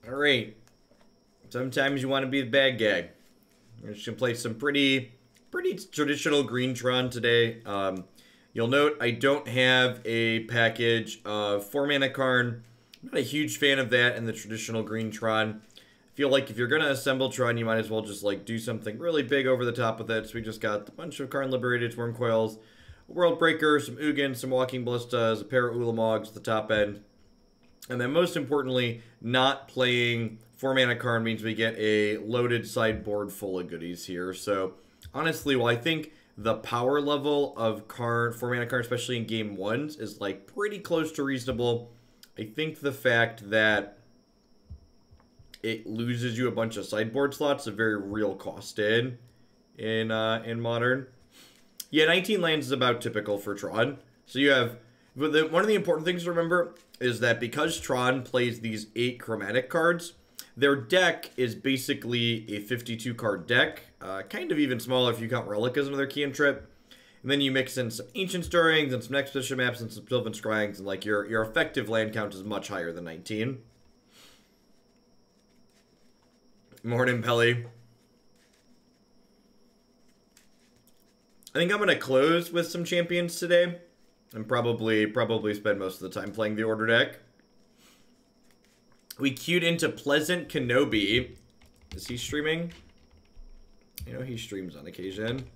Alright. Sometimes you want to be the bad guy. We're just going to play some pretty traditional green Tron today. You'll note I don't have a package of 4-mana Karn. I'm not a huge fan of that in the traditional green Tron. I feel like if you're going to assemble Tron, you might as well just like do something really big over the top with it. So we just got a bunch of Karn Liberated, Wurmcoils, a World Breaker, some Ugin, some Walking Ballistas, a pair of Ulamogs at the top end. And then most importantly, not playing 4-mana Karn means we get a loaded sideboard full of goodies here. So honestly, while I think the power level of Karn, 4-mana Karn, especially in game ones, is like pretty close to reasonable, I think the fact that it loses you a bunch of sideboard slots is a very real cost in Modern. Yeah, 19 lands is about typical for Tron. So you have, one of the important things to remember is that because Tron plays these 8 chromatic cards, their deck is basically a 52 card deck, kind of even smaller if you count Relic as another cantrip. And then you mix in some Ancient Stirrings and some Expedition Maps and some Sylvan Scryings, and like your effective land count is much higher than 19. Morning, Pelly. I think I'm going to close with some champions today. And probably spend most of the time playing the Order deck. We queued into Pleasant Kenobi. Is he streaming? You know, he streams on occasion.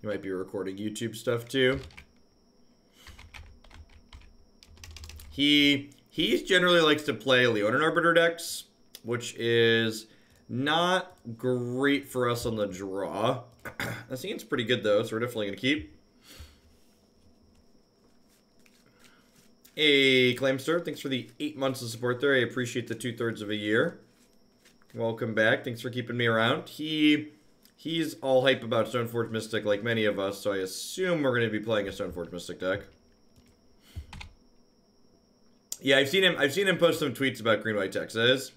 He might be recording YouTube stuff too. He generally likes to play Leonin Arbiter decks, which is not great for us on the draw. That seems pretty good though, so we're definitely going to keep. Hey, Clamster, thanks for the 8 months of support there. I appreciate the 2/3 of a year. Welcome back. Thanks for keeping me around. He's all hype about Stoneforge Mystic like many of us, so I assume we're going to be playing a Stoneforge Mystic deck. Yeah, I've seen him post some tweets about Green White Texas.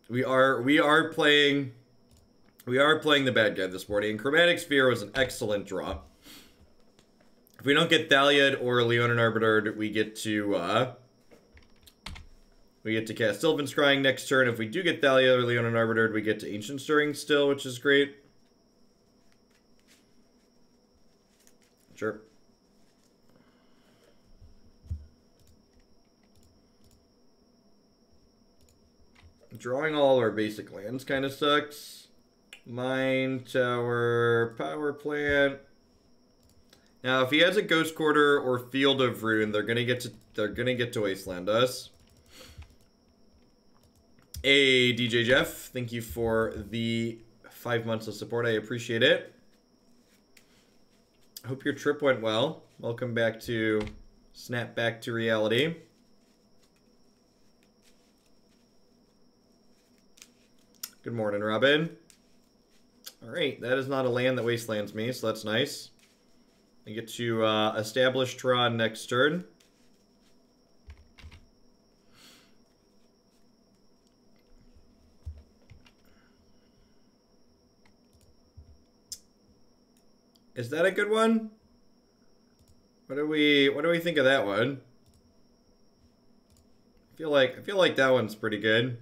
We are playing the bad guy this morning. And Chromatic Sphere was an excellent draw. If we don't get Thaliad or Leonin Arbiter, we get to cast Sylvan Scrying next turn. If we do get Thaliad or Leonin Arbiter, we get to Ancient Stirring still, which is great. Sure. Drawing all our basic lands kind of sucks. Mine Tower, Power Plant. Now, if he has a Ghost Quarter or Field of Ruin, they're gonna get to Wasteland us. Hey, DJ Jeff, thank you for the 5 months of support. I appreciate it. I hope your trip went well. Welcome back to Snap Back to Reality. Good morning, Robin. Alright, that is not a land that wastelands me, so that's nice. I get to establish Tron next turn. Is that a good one? What do we think of that one? I feel like that one's pretty good.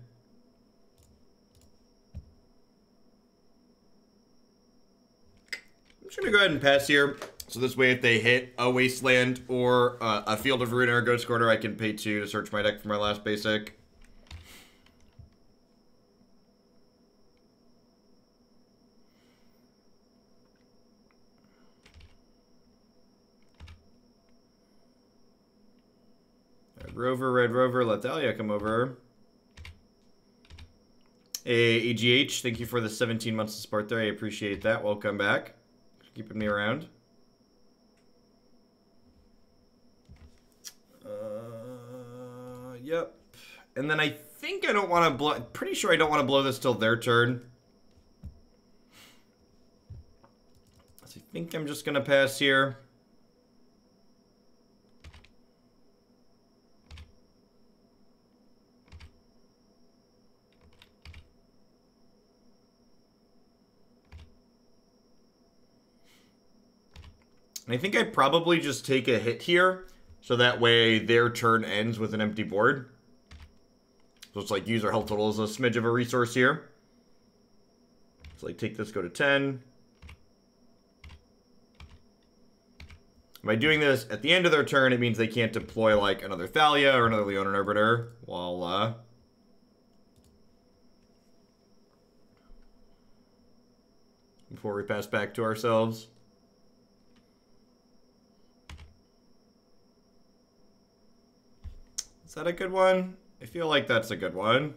I'm just gonna go ahead and pass here. So this way, if they hit a Wasteland or a Field of Ruin or a Ghost Quarter, I can pay 2 to search my deck for my last basic. Red Rover, let Thalia come over. Hey, AGH, thank you for the 17 months of support there. I appreciate that. Welcome back. Keeping me around. Yep. And then I think I don't want to blow... Pretty sure I don't want to blow this till their turn. So I think I'm just going to pass here. And I think I probably just take a hit here, so that way their turn ends with an empty board. So it's like use our health total as a smidge of a resource here. So like take this, go to 10. By doing this at the end of their turn, it means they can't deploy like another Thalia or another Leonin Arbiter while before we pass back to ourselves. Is that a good one? I feel like that's a good one.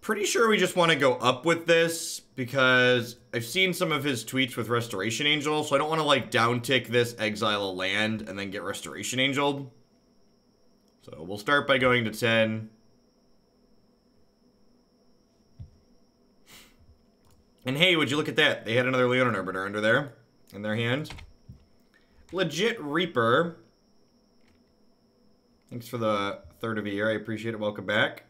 Pretty sure we just want to go up with this because I've seen some of his tweets with Restoration Angel, so I don't want to like down tick this, exile a land, and then get Restoration Angeled. So we'll start by going to 10. And hey, would you look at that? They had another Leonin Arbiter under there in their hand. Legit Reaper. Thanks for the third of a year. I appreciate it. Welcome back.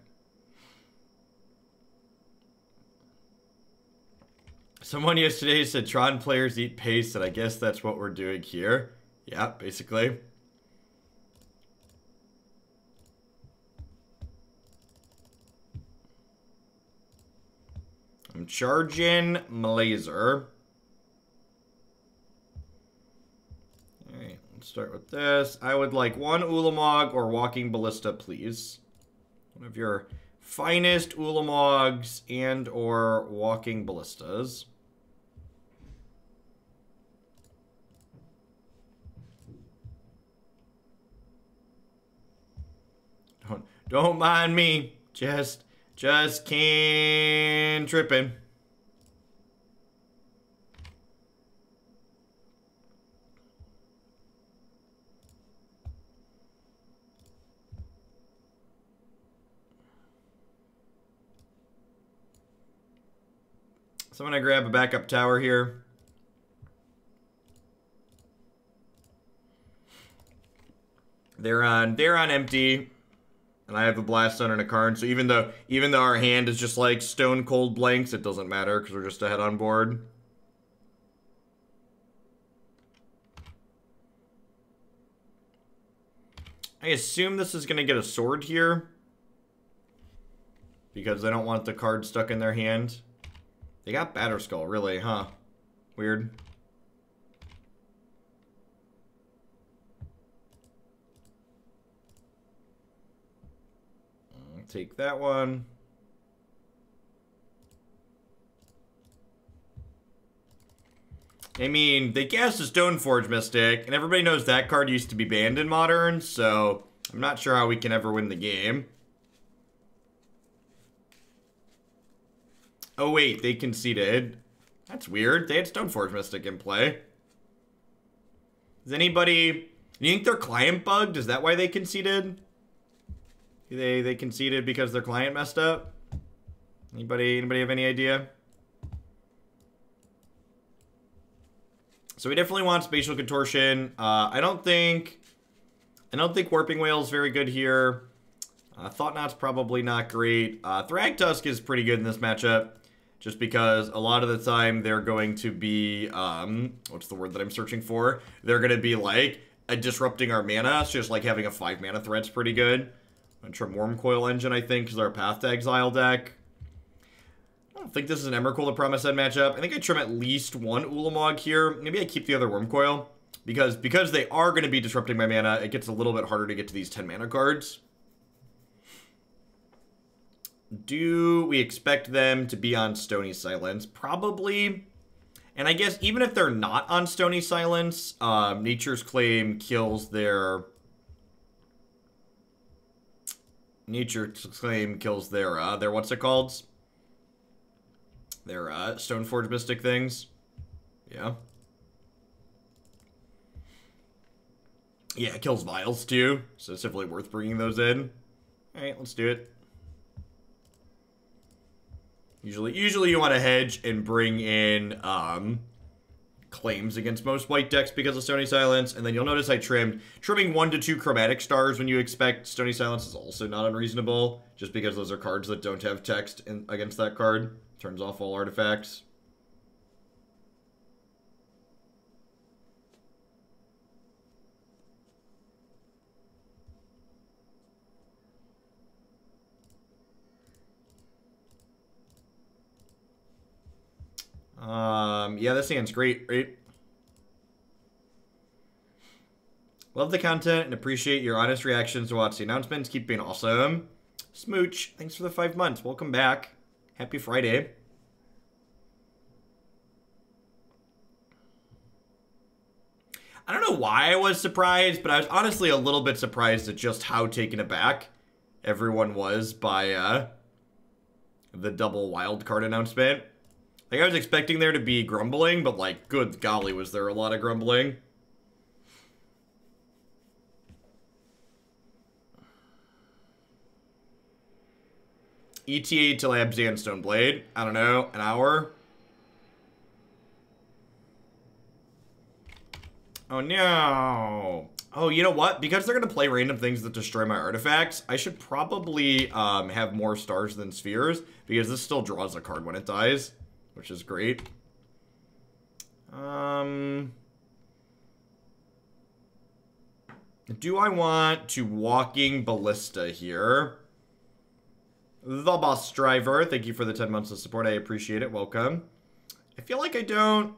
Someone yesterday said Tron players eat paste, and I guess that's what we're doing here. Yeah, basically. I'm charging Malazer. Alright, let's start with this. I would like one Ulamog or Walking Ballista, please. One of your finest Ulamogs and or Walking Ballistas. Don't mind me. Just can't tripping. So I'm gonna grab a backup tower here. They're on empty. And I have a Blast Stone and a card, so even though our hand is just like stone cold blanks, it doesn't matter because we're just ahead on board. I assume this is gonna get a sword here because they don't want the card stuck in their hand. They got Batterskull, really, huh? Weird. Take that one. I mean, they cast a Stoneforge Mystic, and everybody knows that card used to be banned in Modern, so I'm not sure how we can ever win the game. Oh wait, they conceded. That's weird. They had Stoneforge Mystic in play. Does anybody... You think their client bugged? Is that why they conceded? They conceded because their client messed up? Anybody have any idea? So we definitely want Spatial Contortion. I don't think Warping Whale is very good here. Thought-Knot's probably not great. Thragtusk is pretty good in this matchup, just because a lot of the time they're going to be, what's the word that I'm searching for? They're going to be like disrupting our mana, so just like having a 5 mana threat's pretty good. I'm gonna trim Wormcoil Engine, I think, because our Path to Exile deck. I don't think this is an Emrakul to Promised End matchup. I think I trim at least one Ulamog here. Maybe I keep the other Wormcoil. Because they are going to be disrupting my mana, it gets a little bit harder to get to these 10 mana cards. Do we expect them to be on Stony Silence? Probably. And I guess even if they're not on Stony Silence, Nature's Claim kills their... Nature's Claim kills their what's it called? Their Stoneforge Mystic things. Yeah. Yeah, it kills Vials too, so it's definitely worth bringing those in. Alright, let's do it. Usually you want to hedge and bring in claims against most white decks because of Stony Silence, and then you'll notice I trimming 1 to 2 Chromatic Stars when you expect Stony Silence is also not unreasonable, just because those are cards that don't have text against that card. Turns off all artifacts. Yeah, this hand's great, right? Love the content and appreciate your honest reactions to watch the announcements. Keep being awesome. Smooch, thanks for the 5 months. Welcome back. Happy Friday. I don't know why I was surprised, but I was honestly a little bit surprised at just how taken aback everyone was by the double wildcard announcement. Like, I was expecting there to be grumbling, but like, good golly, was there a lot of grumbling. ETA to Lab Sandstone Blade. I don't know, an hour? Oh no. Oh, you know what? Because they're going to play random things that destroy my artifacts, I should probably have more stars than spheres, because this still draws a card when it dies, which is great. Do I want to Walking Ballista here? The Boss Driver, thank you for the 10 months of support. I appreciate it. Welcome. I feel like I don't...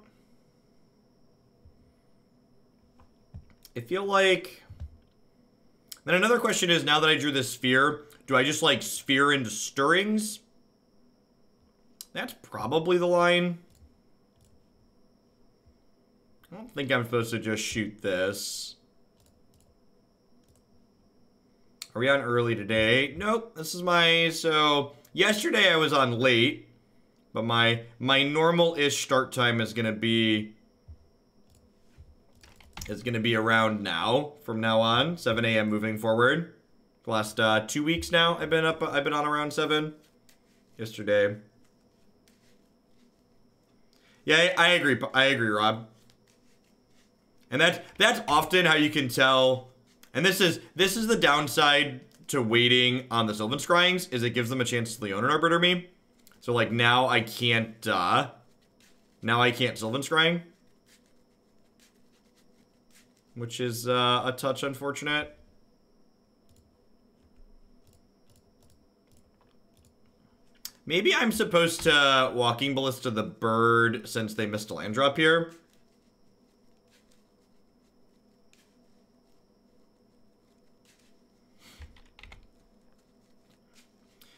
I feel like... Then another question is, now that I drew this sphere, do I just, like, sphere into stirrings? That's probably the line. I don't think I'm supposed to just shoot this. Are we on early today? Nope, this is my... So, yesterday I was on late, but my normal-ish start time is gonna be... around now, from now on, 7 a.m. moving forward. The last 2 weeks now, I've been on around 7. Yesterday. Yeah, I agree, Rob. And that's often how you can tell. And this is the downside to waiting on the Sylvan Scryings, is it gives them a chance to Leonin Arbiter me. So like now I can't Sylvan Scrying. Which is a touch unfortunate. Maybe I'm supposed to Walking Ballista the bird since they missed a land drop here.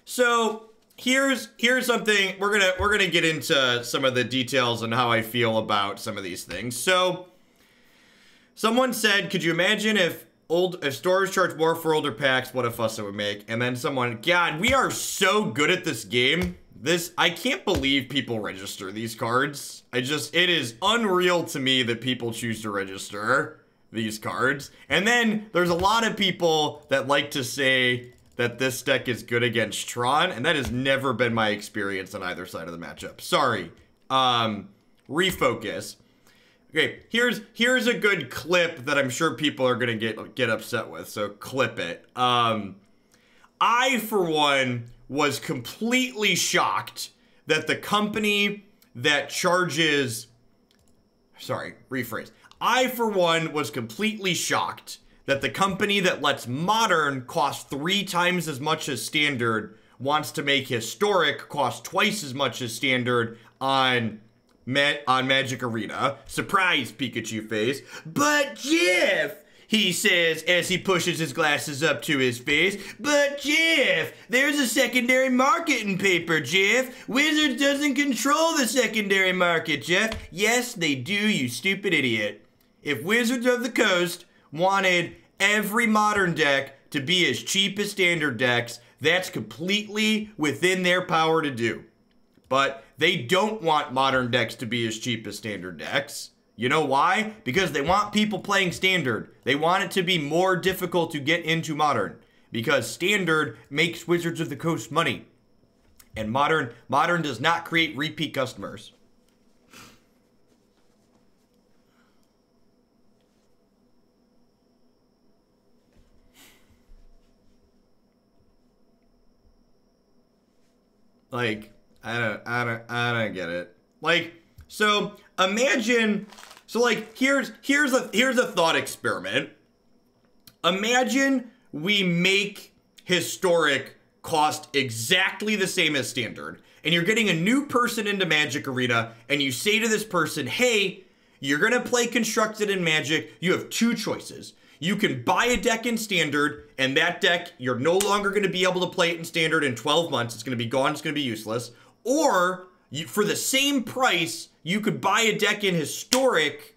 So here's something we're gonna get into some of the details on how I feel about some of these things. So someone said, could you imagine if stores charge more for older packs, what a fuss it would make? And then someone, God, we are so good at this game. I can't believe people register these cards. It is unreal to me that people choose to register these cards. And then there's a lot of people that like to say that this deck is good against Tron, and that has never been my experience on either side of the matchup. Sorry. Refocus. Okay, here's a good clip that I'm sure people are gonna get upset with, so clip it. I, for one, was completely shocked that the company that charges... Sorry, rephrase. I, for one, was completely shocked that the company that lets Modern cost 3 times as much as Standard wants to make Historic cost twice as much as Standard on Magic Arena. Surprise, Pikachu face. But Jeff, he says as he pushes his glasses up to his face, but Jeff, there's a secondary market in paper, Jeff. Wizards doesn't control the secondary market, Jeff. Yes, they do, you stupid idiot. If Wizards of the Coast wanted every Modern deck to be as cheap as Standard decks, that's completely within their power to do. But they don't want Modern decks to be as cheap as Standard decks. You know why? Because they want people playing Standard. They want it to be more difficult to get into Modern. Because Standard makes Wizards of the Coast money. And Modern does not create repeat customers. Like, I don't get it. Like, so imagine, so like here's a thought experiment. Imagine we make Historic cost exactly the same as Standard, and you're getting a new person into Magic Arena, and you say to this person, hey, you're going to play Constructed in Magic, you have two choices. You can buy a deck in Standard, and that deck, you're no longer going to be able to play it in Standard in 12 months. It's going to be gone, it's going to be useless. Or, for the same price, you could buy a deck in Historic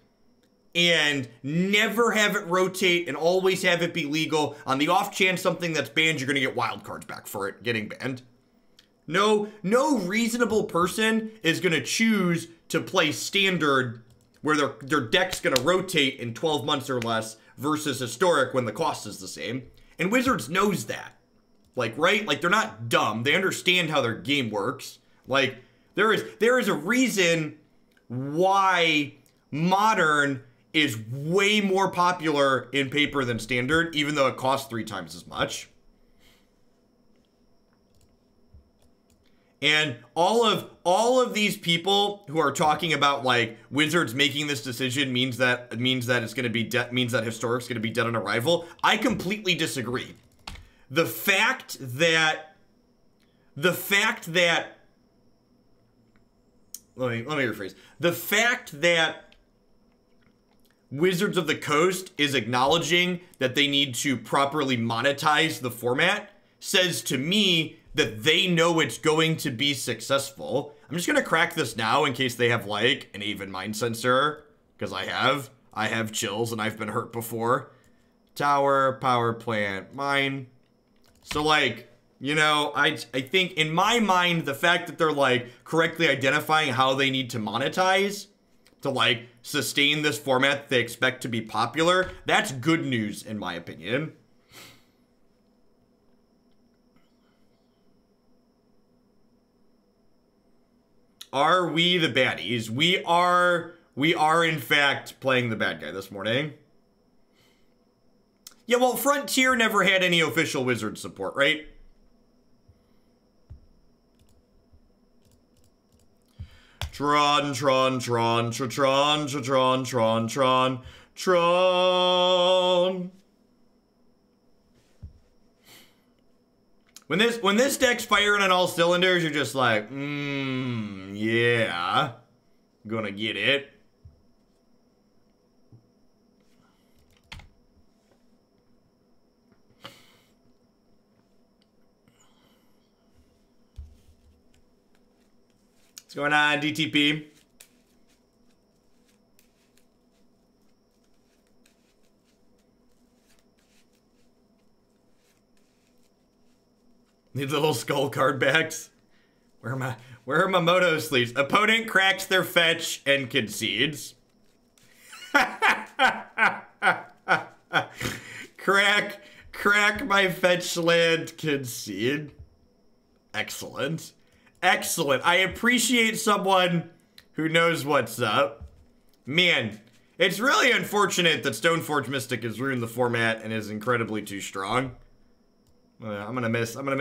and never have it rotate and always have it be legal. On the off chance something that's banned, you're going to get wild cards back for it getting banned. No reasonable person is going to choose to play Standard where their deck's going to rotate in 12 months or less versus Historic when the cost is the same. And Wizards knows that. Like, right? Like, they're not dumb. They understand how their game works. Like, there is a reason why Modern is way more popular in paper than Standard, even though it costs 3 times as much. And all of these people who are talking about like Wizards making this decision means that it's going to be means that Historic's going to be dead on arrival. I completely disagree. The fact that let me rephrase. The fact that Wizards of the Coast is acknowledging that they need to properly monetize the format says to me that they know it's going to be successful. I'm just going to crack this now in case they have like an Aven Mind Sensor, because I have chills and I've been hurt before. Tower, power plant, mine. So like, you know, I think in my mind, the fact that they're like correctly identifying how they need to monetize to like sustain this format they expect to be popular, that's good news in my opinion. Are we the baddies? We are in fact playing the bad guy this morning. Yeah, well, Frontier never had any official Wizard support, right? Tron. When this deck's firing on all cylinders, you're just like, yeah, gonna get it. What's going on, DTP? Need little skull card backs. Where are my Moto sleeves? Opponent cracks their fetch and concedes. Crack my fetch land, concede. Excellent. Excellent. I appreciate someone who knows what's up. Man, it's really unfortunate that Stoneforge Mystic has ruined the format and is incredibly too strong. I'm gonna miss this. I'm gonna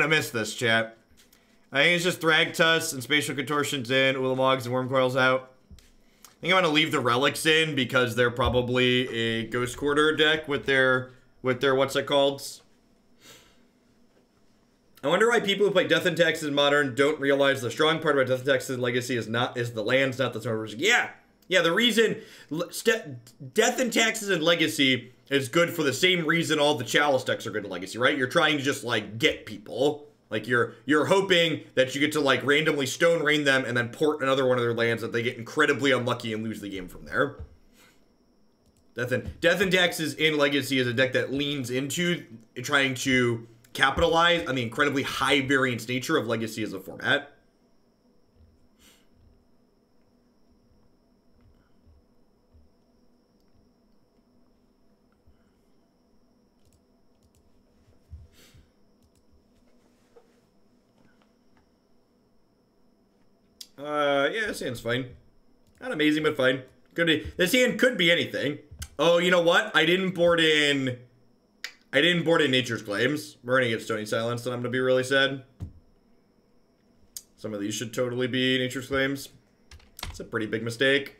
miss this, chat. I think it's just Thragtusk and Spatial Contortions in, Ulamogs and Wormcoils out. I think I'm gonna leave the Relics in because they're probably a Ghost Quarter deck with their what's it called? I wonder why people who play Death and Taxes in Modern don't realize the strong part about Death and Taxes in Legacy is the lands, not the servers. Yeah, the reason Death and Taxes in Legacy is good for the same reason all the Chalice decks are good in Legacy, right? You're trying to just like get people. Like you're hoping that you get to like randomly Stone Rain them and then port another one of their lands that they get incredibly unlucky and lose the game from there. Death and Taxes in Legacy is a deck that leans into trying to capitalize on the incredibly high variance nature of Legacy as a format. Yeah, this hand's fine. Not amazing, but fine. This hand could be anything. Oh, you know what? I didn't board in Nature's Claims. We're gonna get Stony Silence, and I'm gonna be really sad. Some of these should totally be Nature's Claims. It's a pretty big mistake.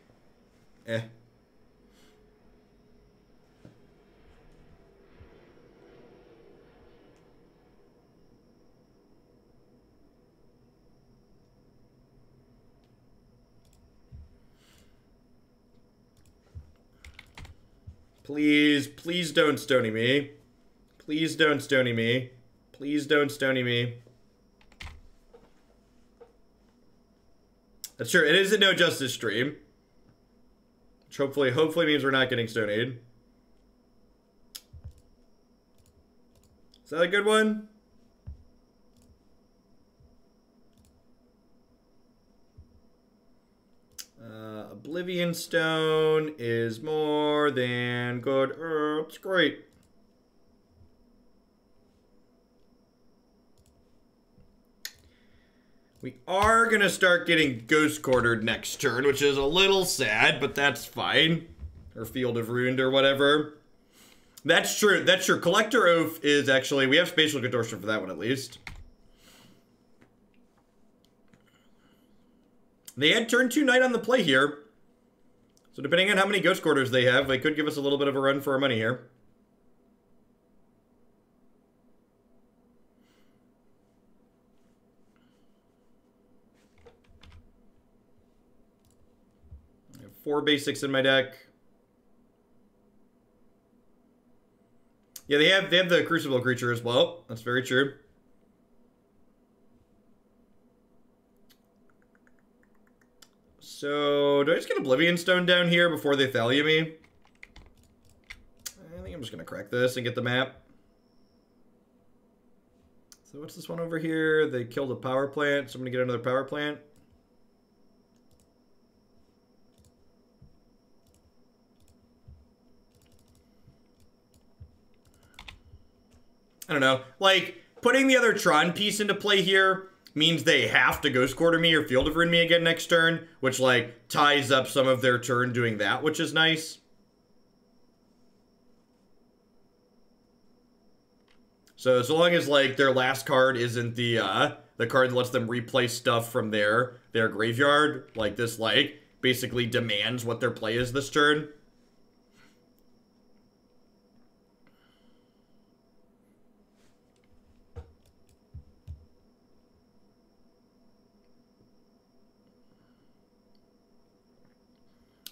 Please, please don't stony me. Please don't stony me. Please don't stony me. That's true. It is a no justice stream. Which hopefully means we're not getting stonied. Is that a good one? Oblivion Stone is more than good. It's great. We are going to start getting Ghost Quartered next turn, which is a little sad, but that's fine. Or Field of Ruined or whatever. That's true. That's true. Collector Oath is actually... We have Spatial Contortion for that one, at least. They had turn 2 Knight on the play here. So depending on how many Ghost Quarters they have, they could give us a little bit of a run for our money here. I have 4 basics in my deck. Yeah, they have the Crucible creature as well. That's very true. So, do I just get Oblivion Stone down here before they Thalia me? I think I'm just going to crack this and get the map. So what's this one over here? They killed a power plant, so I'm going to get another power plant. I don't know. Like, putting the other Tron piece into play here means they have to Ghost Quarter me or Field of Ruin me again next turn, which, like, ties up some of their turn doing that, which is nice. So as long as, like, their last card isn't the card that lets them replay stuff from their graveyard, like, this, like, basically demands what their play is this turn.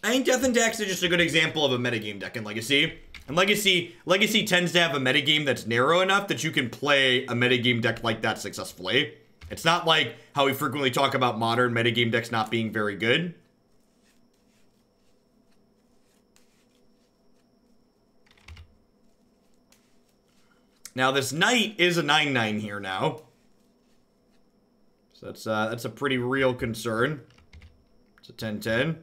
I think Death and Tax is just a good example of a metagame deck in Legacy. And Legacy tends to have a metagame that's narrow enough that you can play a metagame deck like that successfully. It's not like how we frequently talk about modern metagame decks not being very good. Now this Knight is a 9/9 here now. So that's a pretty real concern. It's a 10/10.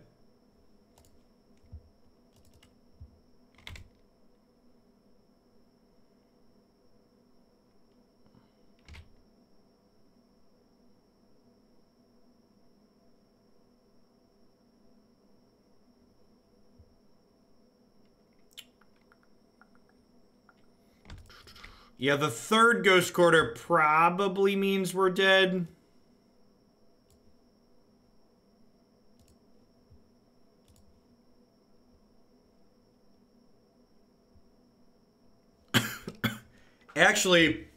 Yeah, the third Ghost Quarter probably means we're dead. Actually,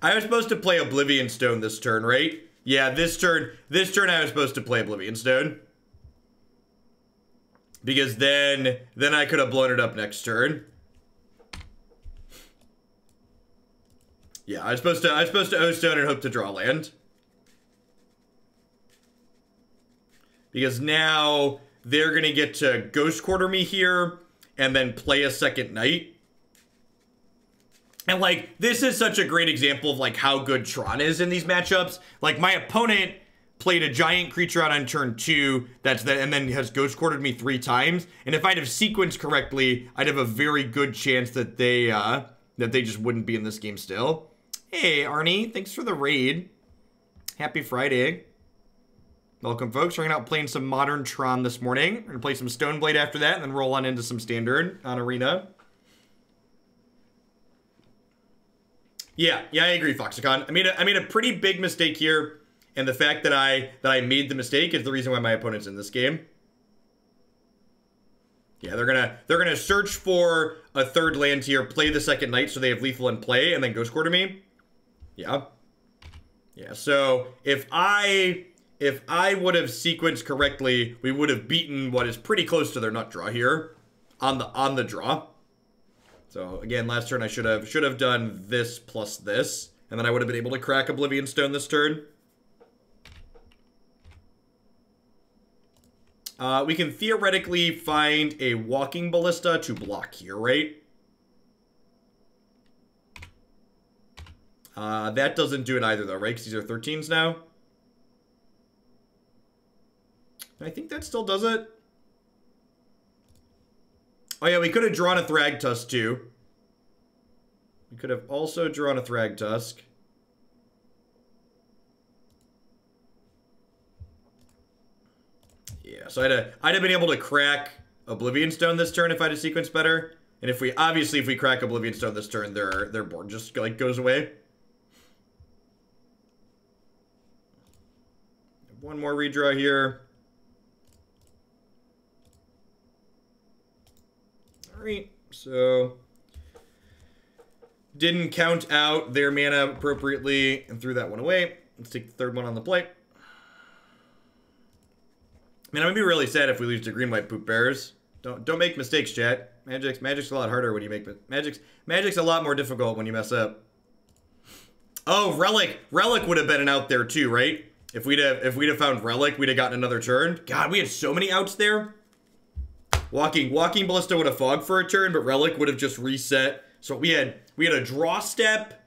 I was supposed to play Oblivion Stone this turn, right? Yeah, this turn I was supposed to play Oblivion Stone. Because then I could have blown it up next turn. Yeah, I was supposed to O-Stone and hope to draw land. Because now they're going to get to Ghost Quarter me here and then play a second Knight. And, like, this is such a great example of, like, how good Tron is in these matchups. Like, my opponent played a giant creature out on turn 2 and then has Ghost Quartered me 3 times. And if I'd have sequenced correctly, I'd have a very good chance that they just wouldn't be in this game still. Hey, Arnie, thanks for the raid. Happy Friday. Welcome, folks. We're hanging out playing some Modern Tron this morning. We're going to play some Stoneblade after that and then roll on into some Standard on Arena. Yeah, I agree, Foxicon. I made a pretty big mistake here, and the fact that I made the mistake is the reason why my opponent's in this game. Yeah, they're gonna search for a third land here, play the second Knight so they have lethal in play, and then Ghost Quarter me. Yeah. Yeah, so if I would have sequenced correctly, we would have beaten what is pretty close to their nut draw here on the draw. So again, last turn I should have done this plus this, and then I would have been able to crack Oblivion Stone this turn. We can theoretically find a Walking Ballista to block here, right? That doesn't do it either though, right? Because these are 13s now. I think that still does it. Oh yeah, we could have drawn a Thragtusk too. We could have also drawn a Thragtusk. Yeah, so I'd have been able to crack Oblivion Stone this turn if I had a sequence better. And if we crack Oblivion Stone this turn, their board just like goes away. One more redraw here. Alright, so didn't count out their mana appropriately and threw that one away. Let's take the third one on the plate. Man, I'm gonna be really sad if we lose to green-white poop bears. Don't make mistakes, chat. Magic's a lot harder when you make Magic's a lot more difficult when you mess up. Oh, Relic would have been an out there too, right? If we'd have found Relic, we'd have gotten another turn. God, we had so many outs there. Walking Ballista would have fogged for a turn, but Relic would have just reset. So we had a draw step,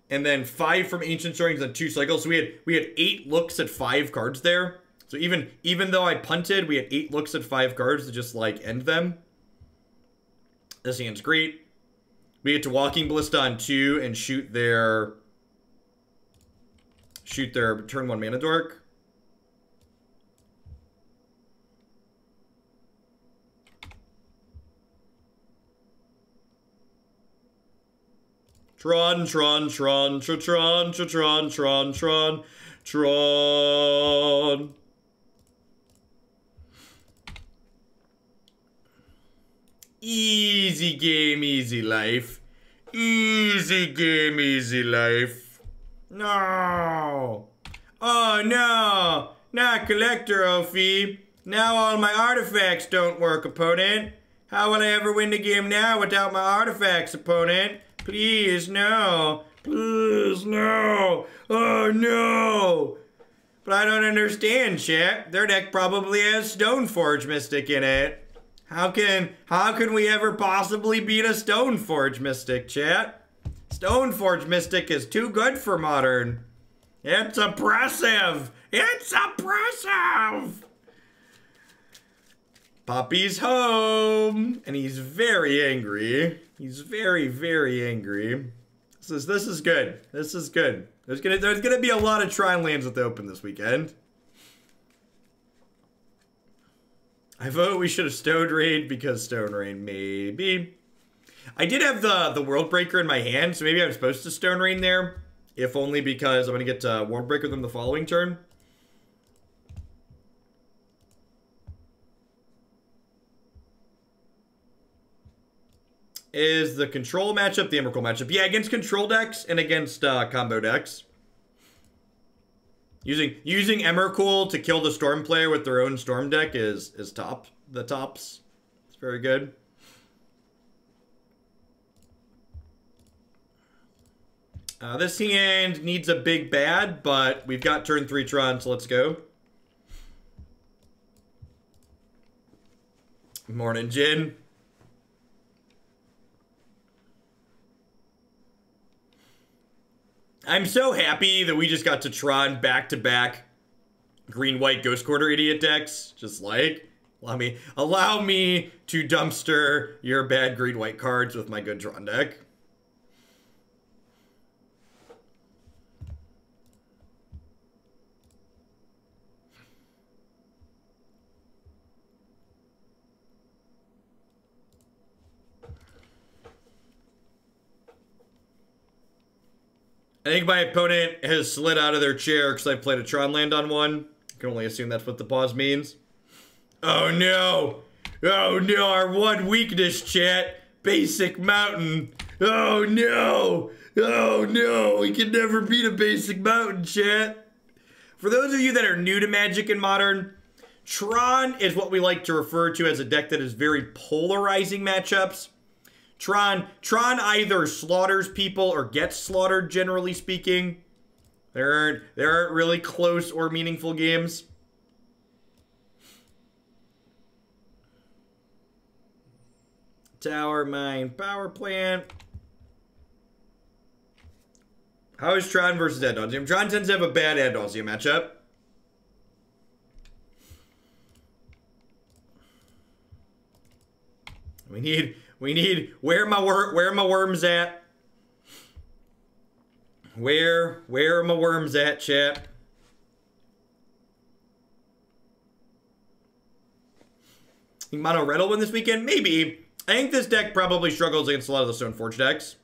and then 5 from Ancient Stories on 2 cycles. So we had 8 looks at 5 cards there. So even though I punted, we had 8 looks at 5 cards to just like end them. This hand's great. We get to Walking Ballista on 2 and shoot their turn 1 mana dork. Tron. Easy game, easy life. Easy game, easy life. No. Oh no. Not Collector Ophi. Now all my artifacts don't work, opponent. How will I ever win the game now without my artifacts, opponent? Please, no. Please, no. Oh, no. But I don't understand, chat. Their deck probably has Stoneforge Mystic in it. How can we ever possibly beat a Stoneforge Mystic, chat? Stoneforge Mystic is too good for Modern. It's oppressive. It's oppressive. Poppy's home, and he's very angry. He's very, very angry. This is good. This is good. There's gonna be a lot of Tron lands at the Open this weekend. I vote we should have Stone Rain because Stone Rain maybe. I did have the World Breaker in my hand, so maybe I'm supposed to Stone Rain there, if only because I'm gonna get World Breaker them the following turn. Is the control matchup the Emrakul matchup? Yeah, against control decks and against combo decks. Using Emrakul to kill the Storm player with their own Storm deck is the tops. It's very good. This hand needs a big bad, but we've got turn 3 Tron, so let's go. Morning, Jin. I'm so happy that we just got to Tron back-to-back green-white Ghost Quarter idiot decks. Just like, allow me to dumpster your bad green-white cards with my good Tron deck. I think my opponent has slid out of their chair because I played a Tron land on one. I can only assume that's what the pause means. Oh no! Oh no, our one weakness, chat. Basic Mountain. Oh no! Oh no! We can never beat a Basic Mountain, chat. For those of you that are new to Magic and Modern, Tron is what we like to refer to as a deck that is very polarizing matchups. Tron either slaughters people or gets slaughtered, generally speaking. There aren't really close or meaningful games. Tower mine power plant. How is Tron versus ad nauseam? Tron tends to have a bad ad nauseam matchup. We need where are my worms at? Where are my worms at, chat? Think Mono Red will win this weekend? Maybe. I think this deck probably struggles against a lot of the Stoneforge decks.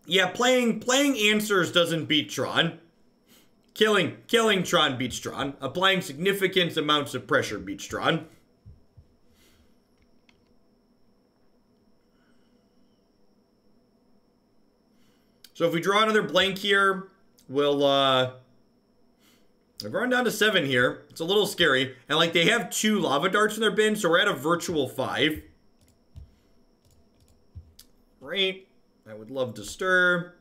Yeah, playing Answers doesn't beat Tron. Killing Tron beats Tron. Applying significant amounts of pressure beats Tron. So if we draw another blank here, we're going down to 7 here. It's a little scary. And like they have 2 lava darts in their bin, so we're at a virtual 5. Great. I would love to stir.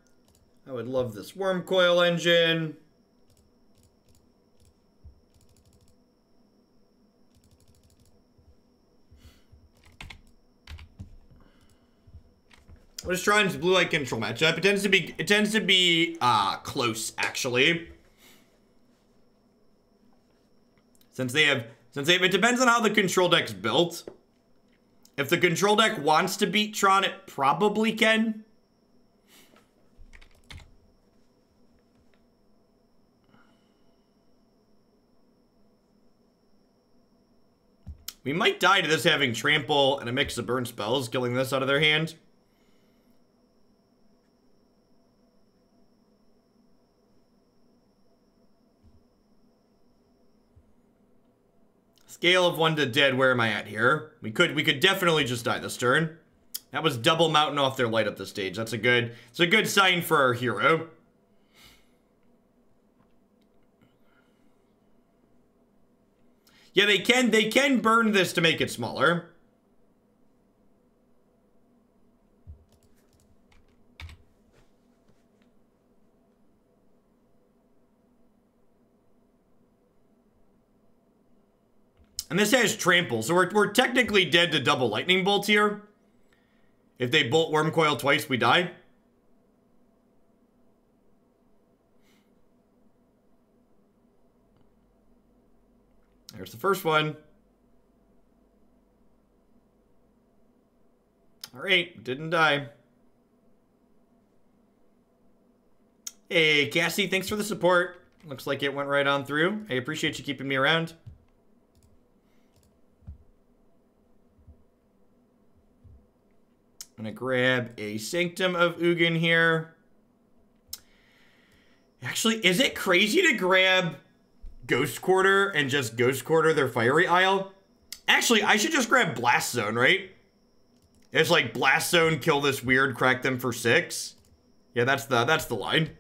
I would love this worm coil engine. What is Tron's blue light control matchup? It tends to be close, actually. It depends on how the control deck's built. If the control deck wants to beat Tron, it probably can. We might die to this having Trample and a mix of burn spells, killing this out of their hand. Scale of 1 to dead, where am I at here? We could definitely just die this turn. That was double mountain off their light up the stage. It's a good sign for our hero. Yeah, they can burn this to make it smaller. And this has Trample, so we're technically dead to double Lightning Bolt here. If they bolt Worm Coil twice, we die. There's the first one. All right, didn't die. Hey, Cassie, thanks for the support. Looks like it went right on through. I appreciate you keeping me around. I'm gonna grab a Sanctum of Ugin here. Actually, is it crazy to grab Ghost Quarter and just Ghost Quarter their Fiery Isle? Actually, I should just grab Blast Zone, right? It's like Blast Zone, kill this weird, crack them for 6. Yeah, that's the line.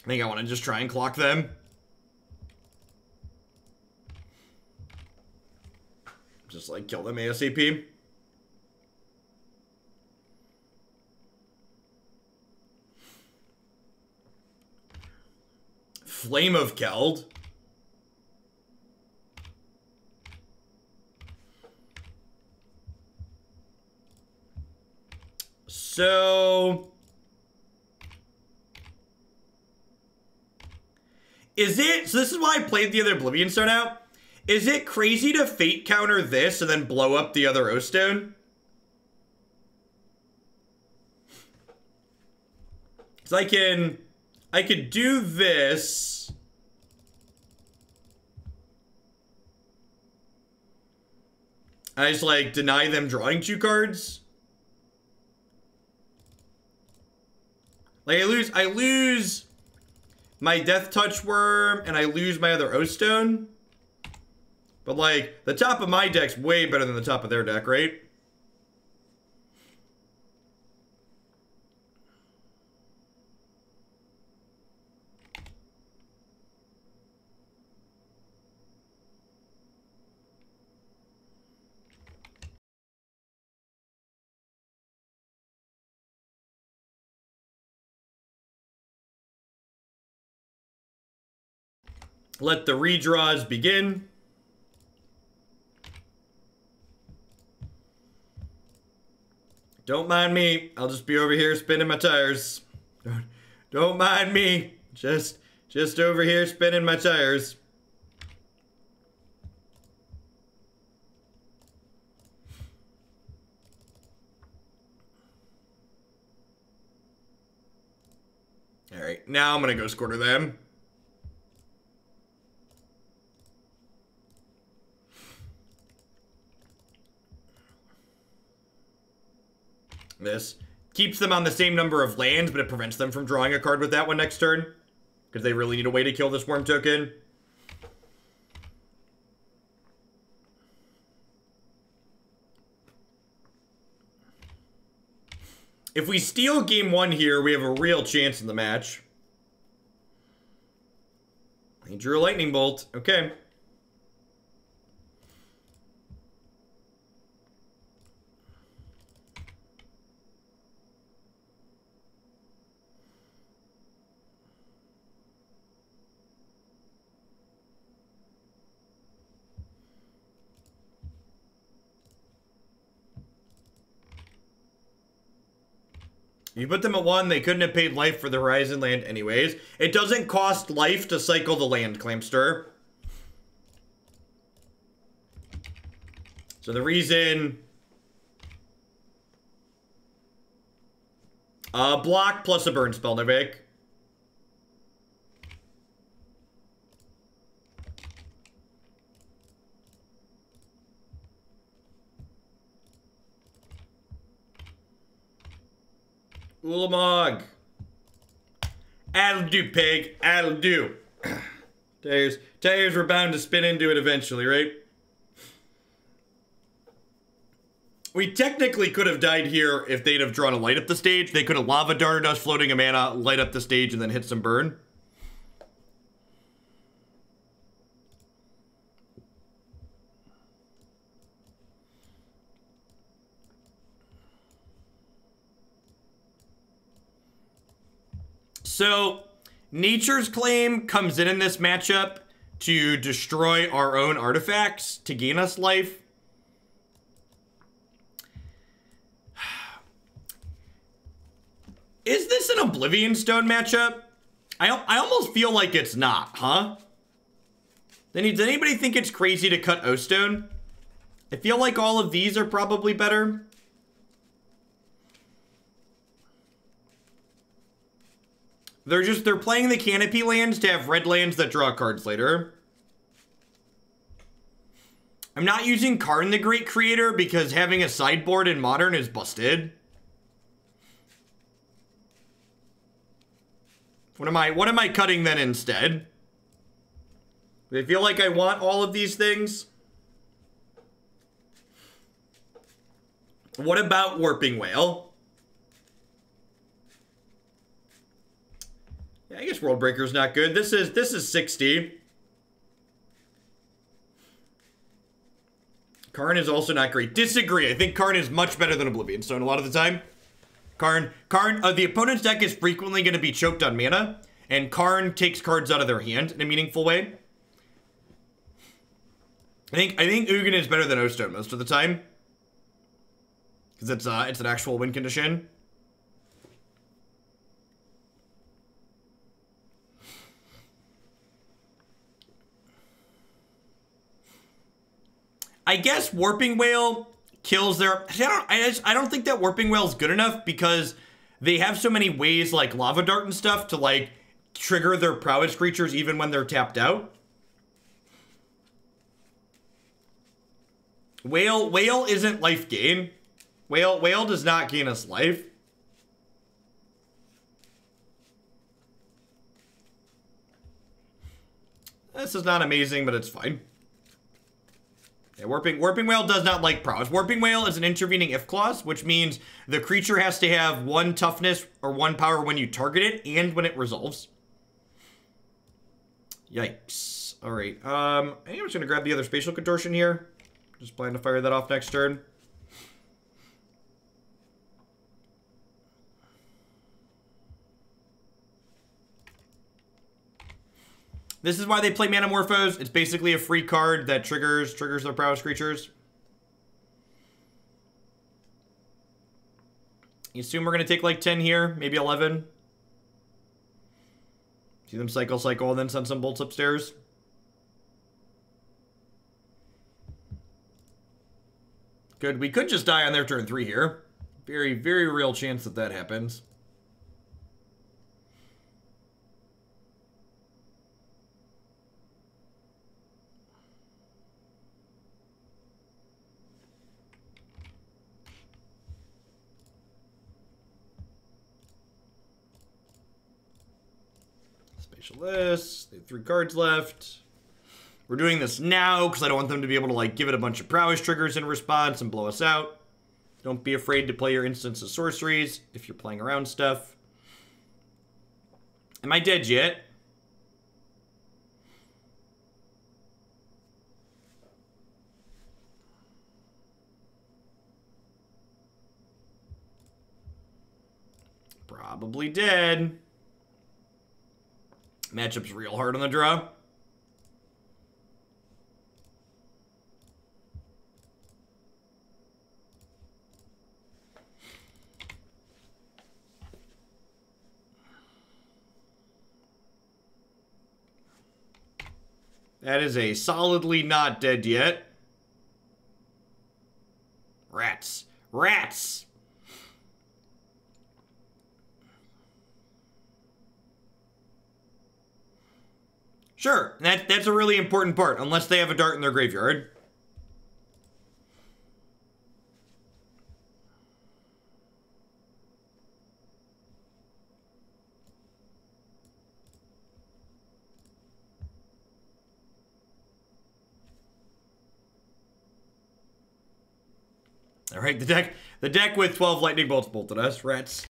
I think I want to just try and clock them. Just like kill them ASAP. Flame of Keld. So is it, so this is why I played the other Oblivion Stone out. Is it crazy to fate counter this and then blow up the other O-Stone? So I could do this. I just like deny them drawing 2 cards. Like, I lose my Death Touch Worm, and I lose my other O-Stone. But, like, the top of my deck's way better than the top of their deck, right? Let the redraws begin. Don't mind me. I'll just be over here spinning my tires. Don't mind me. Just over here spinning my tires. All right, now I'm gonna go squirter them. This keeps them on the same number of lands, but it prevents them from drawing a card with that one next turn. Because they really need a way to kill this worm token. If we steal game 1 here, we have a real chance in the match. He drew a lightning bolt. Okay. You put them at 1, they couldn't have paid life for the Horizon land anyways. It doesn't cost life to cycle the land, Clampster. So the reason... block plus a burn spell, Nivik. Ulamog. That'll do, pig. That'll do. Tires were bound to spin into it eventually, right? We technically could have died here if they'd have drawn a light up the stage. They could have lava darted us, floating a mana, light up the stage, and then hit some burn. So, Nature's Claim comes in this matchup to destroy our own artifacts to gain us life. Is this an Oblivion Stone matchup? I almost feel like it's not, huh? Does anybody think it's crazy to cut O-Stone? I feel like all of these are probably better. They're playing the Canopy lands to have red lands that draw cards later. I'm not using Karn the Great Creator because having a sideboard in Modern is busted. What am I cutting then instead? Do I feel like I want all of these things? What about Warping Whale? Yeah, I guess World Breaker's not good. This is 60. Karn is also not great. Disagree. I think Karn is much better than Oblivion Stone a lot of the time. Karn, the opponent's deck is frequently going to be choked on mana, and Karn takes cards out of their hand in a meaningful way. I think Ugin is better than O-Stone most of the time. Because it's an actual win condition. I guess Warping Whale kills their... I don't think that Warping Whale is good enough because they have so many ways like Lava Dart and stuff to like trigger their prowess creatures even when they're tapped out. Whale isn't life gain. Whale does not gain us life. This is not amazing, but it's fine. Yeah, Warping Whale does not like prowess. Warping Whale is an intervening if clause, which means the creature has to have 1 toughness or 1 power when you target it and when it resolves. Yikes. Alright, I think I'm just gonna grab the other Spatial Contortion here. Just plan to fire that off next turn. This is why they play Manamorphose. It's basically a free card that triggers their prowess creatures. You assume we're going to take like 10 here, maybe 11. See them cycle, and then send some bolts upstairs. Good. We could just die on their turn 3 here. Very, very real chance that that happens. This. They have 3 cards left. We're doing this now because I don't want them to be able to like give it a bunch of prowess triggers in response and blow us out. Don't be afraid to play your instants as sorceries if you're playing around stuff. Am I dead yet? Probably dead. Matchup's real hard on the draw. That is a solidly not dead yet. Rats. Rats! Sure, that's a really important part, unless they have a dart in their graveyard. All right, the deck with 12 lightning bolts bolted us, rats.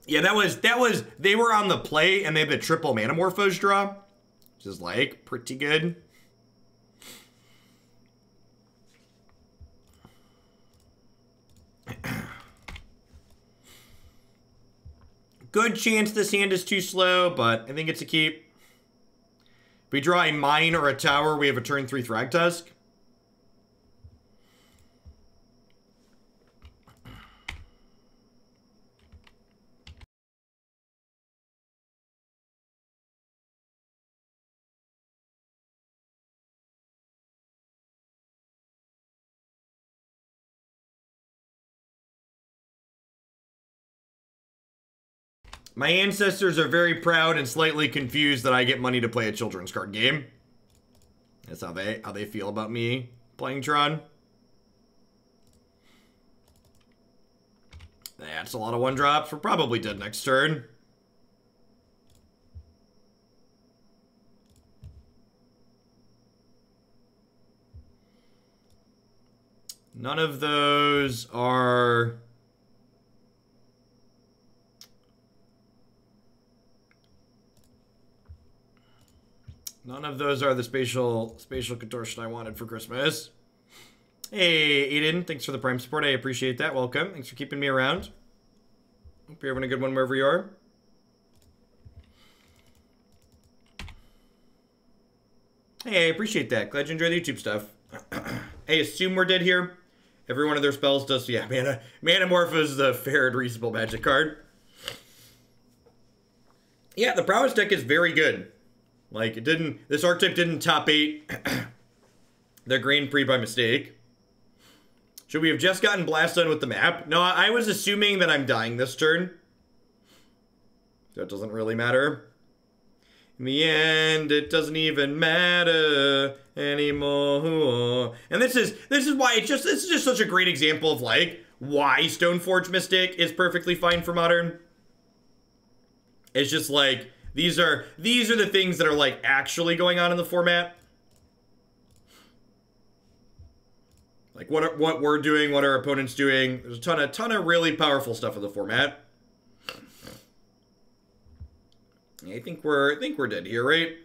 Yeah, that was, they were on the play and they had the triple Manamorphose draw, which is like pretty good. Good chance this hand is too slow, but I think it's a keep. If we draw a mine or a tower, we have a turn 3 Thragtusk. My ancestors are very proud and slightly confused that I get money to play a children's card game. That's how they feel about me playing Tron. That's a lot of 1-drops. We're probably dead next turn. None of those are... None of those are the spatial contortion I wanted for Christmas. Hey, Aiden, thanks for the Prime support. I appreciate that. Welcome. Thanks for keeping me around. Hope you're having a good one wherever you are. Hey, I appreciate that. Glad you enjoy the YouTube stuff. Hey, assume we're dead here. Every one of their spells does, yeah, Manamorphose is a fair and reasonable magic card. Yeah, the prowess deck is very good. Like, it didn't, this archetype didn't top 8 their Grand Prix by mistake. Should we have just gotten Blast done with the map? No, I was assuming that I'm dying this turn. That doesn't really matter. In the end, it doesn't even matter. anymore. And this is why this is just such a great example of like why Stoneforge Mystic is perfectly fine for Modern. It's just like these are the things that are like actually going on in the format. Like what we're doing, what our opponent's doing. There's a ton of really powerful stuff in the format. I think we're dead here, right?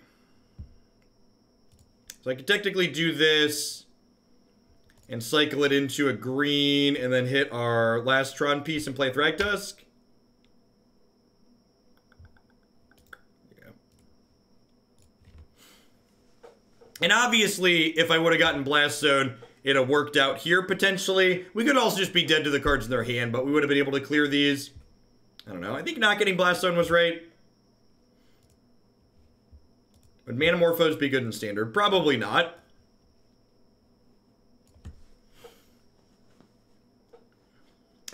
So I could technically do this and cycle it into a green and then hit our last Tron piece and play Thragtusk. Yeah. And obviously, if I would have gotten Blast Zone, it'd have worked out here potentially. We could also just be dead to the cards in their hand, but we would have been able to clear these. I don't know. I think not getting Blast Zone was right. Would Manamorphose be good in Standard? Probably not.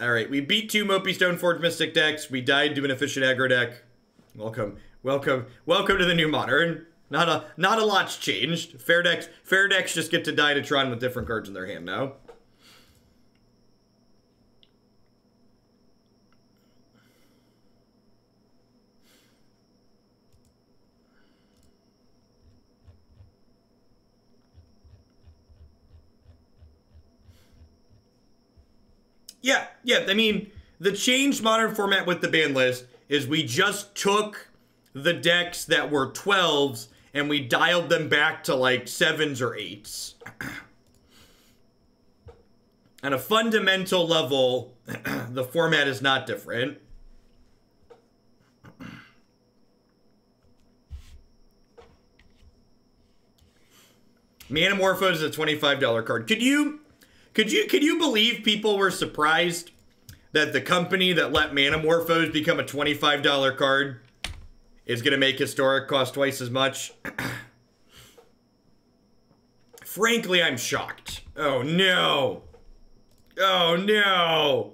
Alright, we beat 2 Mopey Stoneforge Mystic decks. We died to an efficient aggro deck. Welcome to the new Modern. Not a lot's changed. Fair decks just get to die to Tron with different cards in their hand now. Yeah, I mean, the changed Modern format with the ban list is we just took the decks that were 12s and we dialed them back to like 7s or 8s. On a fundamental level, the format is not different. Manamorphose is a $25 card. Could you believe people were surprised that the company that let Manamorphose become a $25 card is going to make Historic cost twice as much? Frankly, I'm shocked. Oh no. Oh no.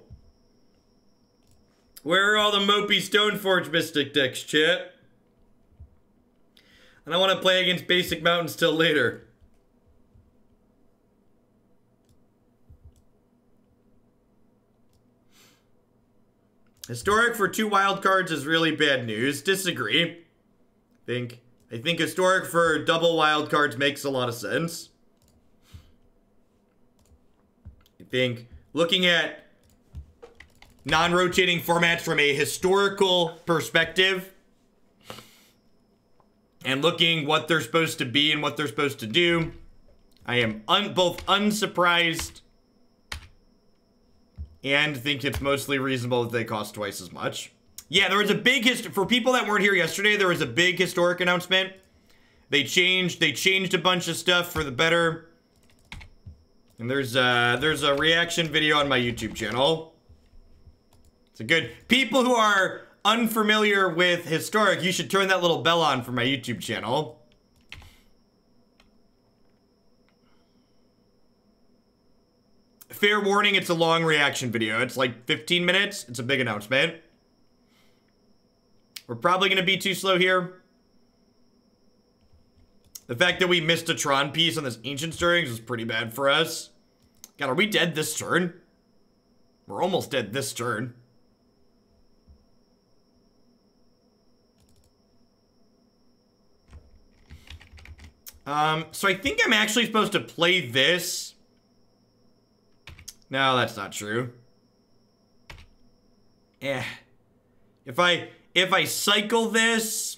Where are all the Mopey Stoneforge Mystic decks, chat? And I want to play against Basic Mountains till later. Historic for 2 wild cards is really bad news. Disagree. I think Historic for double wild cards makes a lot of sense. I think looking at non-rotating formats from a historical perspective and looking what they're supposed to be and what they're supposed to do, I am both unsurprised and think it's mostly reasonable that they cost twice as much. Yeah, there was a big for people that weren't here yesterday, there was a big Historic announcement. They changed a bunch of stuff for the better. And there's a reaction video on my YouTube channel. It's a good people who are unfamiliar with Historic, you should turn that little bell on for my YouTube channel. Fair warning, it's a long reaction video. It's like 15 minutes. It's a big announcement. We're probably going to be too slow here. The fact that we missed a Tron piece on this Ancient Stirrings was pretty bad for us. God, are we dead this turn? We're almost dead this turn. So I think I'm actually supposed to play this. No, that's not true. If I cycle this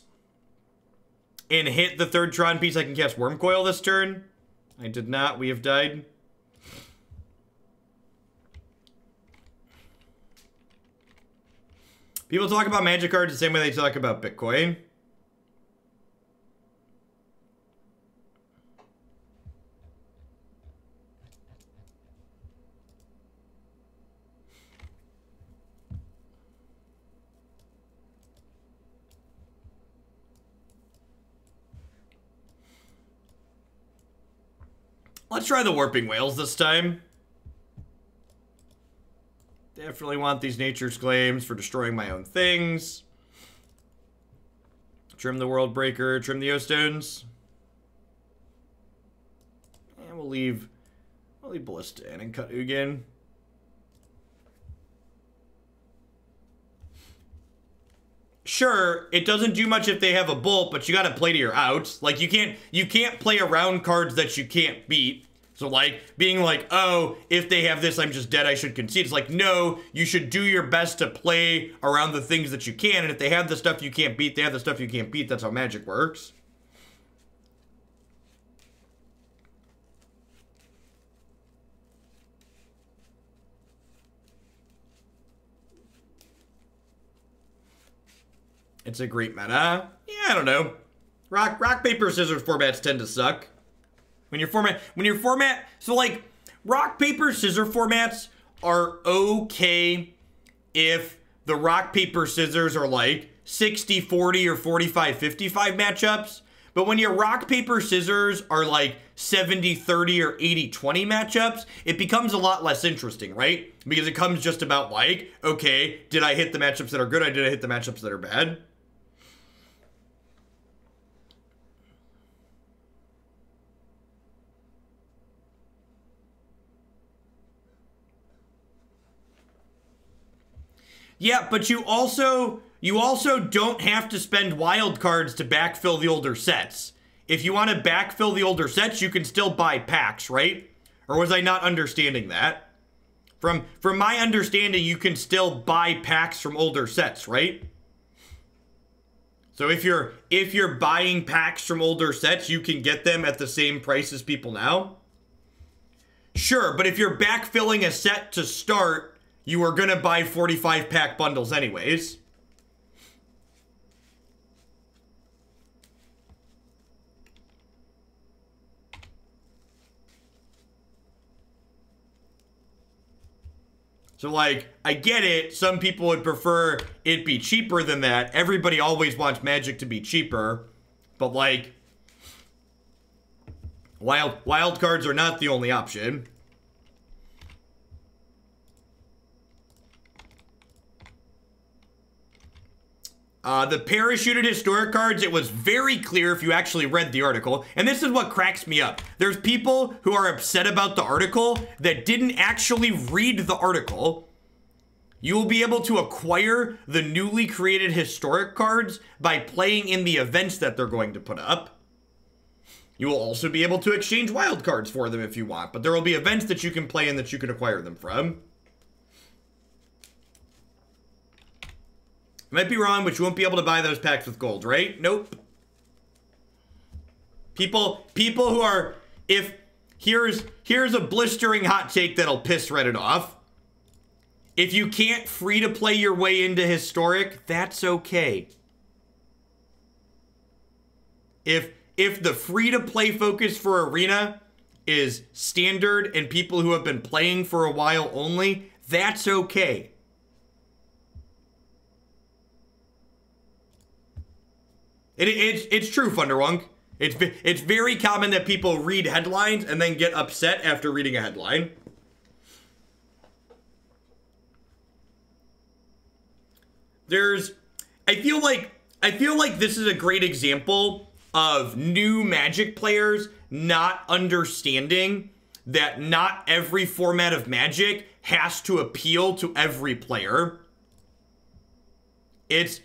and hit the 3rd Tron piece, I can cast Wormcoil this turn. I did not. We have died. People talk about Magic cards the same way they talk about Bitcoin. Let's try the Warping Whales this time. Definitely want these Nature's Claims for destroying my own things. Trim the World Breaker, trim the O-Stones. I'll leave Ballista in and cut Ugin. Sure, it doesn't do much if they have a bolt, but you gotta play to your outs. Like, you can't play around cards that you can't beat. So, like, being like, oh, if they have this, I'm just dead, I should concede. It's like, no, you should do your best to play around the things that you can, and if they have the stuff you can't beat, they have the stuff you can't beat. That's how Magic works. It's a great meta. Yeah, I don't know. Rock, paper, scissors formats tend to suck. When your format, so like, rock, paper, scissors formats are okay if the rock, paper, scissors are like 60-40 or 45-55 matchups. But when your rock, paper, scissors are like 70-30 or 80-20 matchups, it becomes a lot less interesting, right? Because it comes just about like, okay, did I hit the matchups that are good? Or did I hit the matchups that are bad? Yeah, but you also don't have to spend wild cards to backfill the older sets. If you want to backfill the older sets, you can still buy packs, right? Or was I not understanding that? From my understanding, you can still buy packs from older sets, right? So if you're buying packs from older sets, you can get them at the same price as people now? Sure, but if you're backfilling a set to start, you are gonna buy 45 pack bundles anyways. So like, I get it, some people would prefer it be cheaper than that. Everybody always wants Magic to be cheaper. But like, wild cards are not the only option. The parachuted historic cards, it was very clear if you actually read the article. And this is what cracks me up. There's people who are upset about the article that didn't actually read the article. You will be able to acquire the newly created historic cards by playing in the events that they're going to put up. You will also be able to exchange wild cards for them if you want, but there will be events that you can play in that you can acquire them from. Might be wrong, but you won't be able to buy those packs with gold, right? Nope. People who are, here's a blistering hot take that'll piss Reddit off. If you can't free to play your way into historic, that's okay. If the free to play focus for Arena is standard and people who have been playing for a while only, that's okay. It's true, Thunderwunk. It's very common that people read headlines and then get upset after reading a headline. I feel like this is a great example of new Magic players not understanding that not every format of Magic has to appeal to every player. It's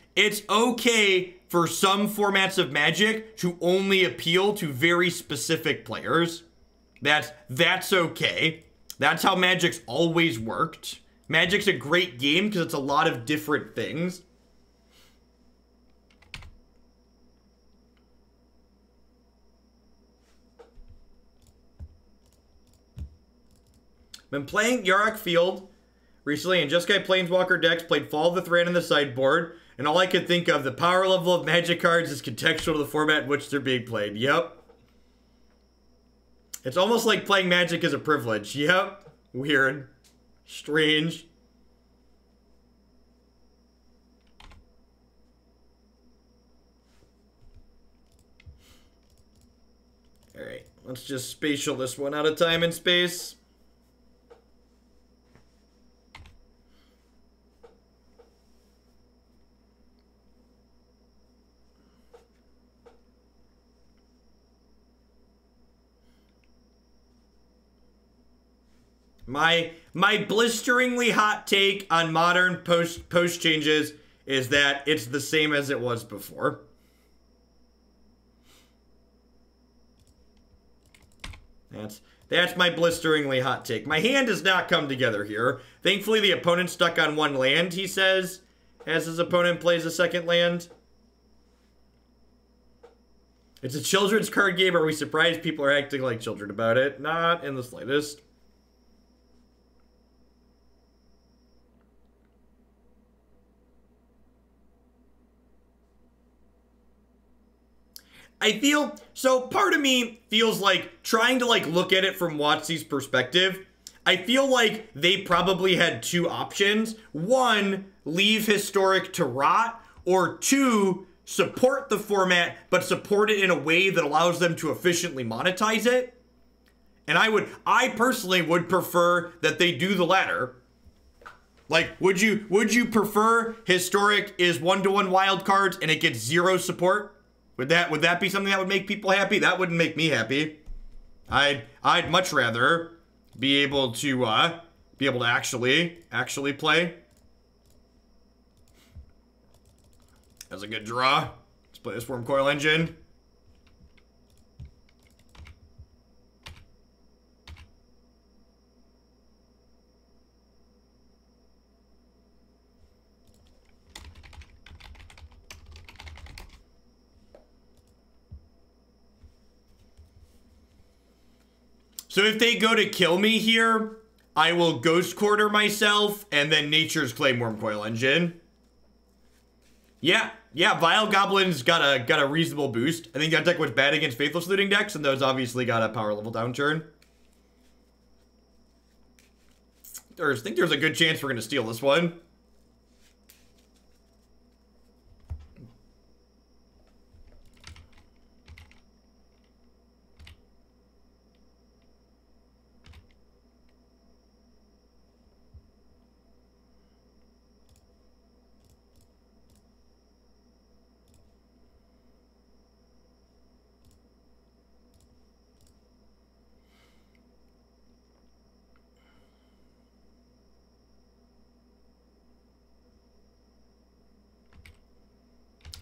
okay for some formats of Magic to only appeal to very specific players. That's okay. That's how Magic's always worked. Magic's a great game because it's a lot of different things. Been playing Yarok Field recently and just got Planeswalker decks, played Fall of the Thran in the sideboard, and all I could think of, the power level of Magic cards is contextual to the format in which they're being played. Yep. It's almost like playing Magic is a privilege. Yep. Weird. Strange. Alright, let's just spatial this one out of time and space. My blisteringly hot take on modern post changes is that it's the same as it was before. That's my blisteringly hot take. My hand does not come together here. Thankfully, the opponent's stuck on one land, he says, as his opponent plays a second land. It's a children's card game. Are we surprised people are acting like children about it? Not in the slightest. I feel, so part of me feels like trying to like look at it from WotC's perspective. I feel like they probably had two options. One, leave Historic to rot, or two, support the format, but support it in a way that allows them to efficiently monetize it. And I personally would prefer that they do the latter. Like, would you prefer Historic is 1-to-1 wild cards and it gets 0 support? Would that be something that would make people happy? That wouldn't make me happy. I'd much rather be able to actually play. That's a good draw. Let's play this Wurmcoil Engine. So if they go to kill me here, I will Ghost Quarter myself and then Nature's Claim Wurmcoil Engine. Yeah, Vile Goblin's got a reasonable boost. I think that deck was bad against Faithless Looting decks, and those obviously got a power level downturn. I think there's a good chance we're gonna steal this one.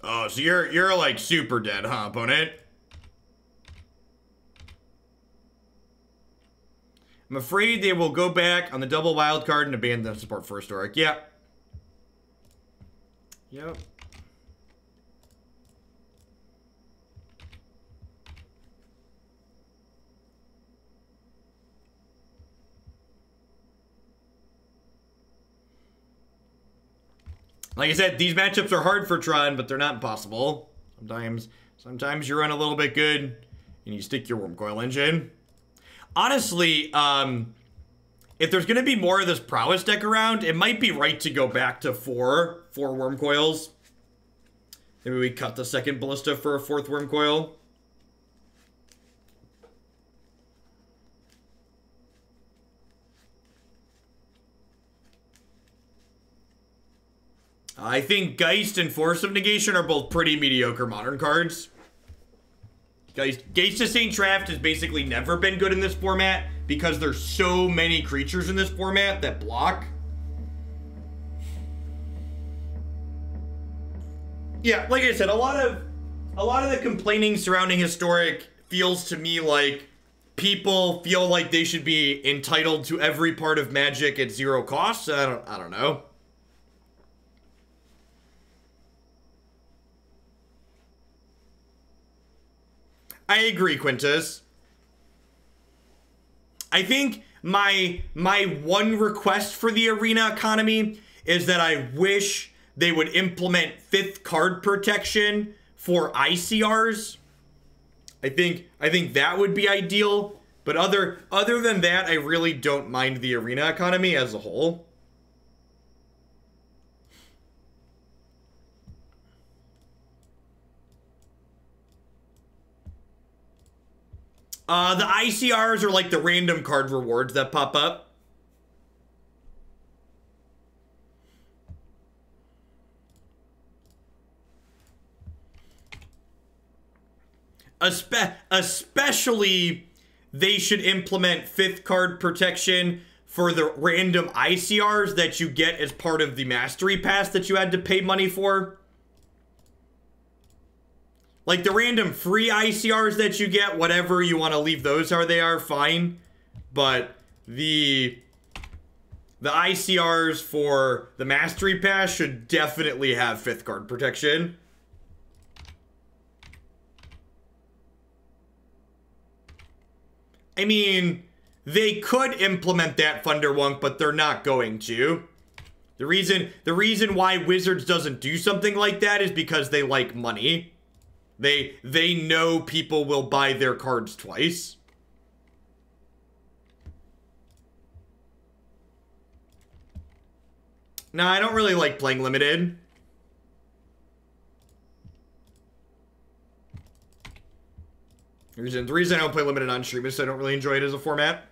Oh, so you're like super dead, huh, opponent? I'm afraid they will go back on the double wild card and abandon the support for Historic. Yeah. Yep. Like I said, these matchups are hard for Tron, but they're not impossible. Sometimes you run a little bit good, and you stick your Wurmcoil Engine. Honestly, if there's going to be more of this Prowess deck around, it might be right to go back to four Wurmcoils. Maybe we cut the second Ballista for a 4th Wurmcoil. I think Geist and Force of Negation are both pretty mediocre modern cards. Geist of St. Traft has basically never been good in this format because there's so many creatures in this format that block. Yeah, like I said, a lot of the complaining surrounding Historic feels to me like people feel like they should be entitled to every part of Magic at 0 cost. I don't know. I agree, Quintus. I think my one request for the arena economy is that I wish they would implement 5th card protection for ICRs. I think that would be ideal. But other than that, I really don't mind the arena economy as a whole. The ICRs are like the random card rewards that pop up. Especially, they should implement 5th card protection for the random ICRs that you get as part of the Mastery Pass that you had to pay money for. Like the random free ICRs that you get, whatever you want to leave those how they are, fine. But the ICRs for the Mastery Pass should definitely have 5th card protection. I mean, they could implement that, Thunderwunk, but they're not going to. The reason why Wizards doesn't do something like that is because they like money. They know people will buy their cards twice. No, I don't really like playing limited. The reason I don't play limited on stream is I don't really enjoy it as a format.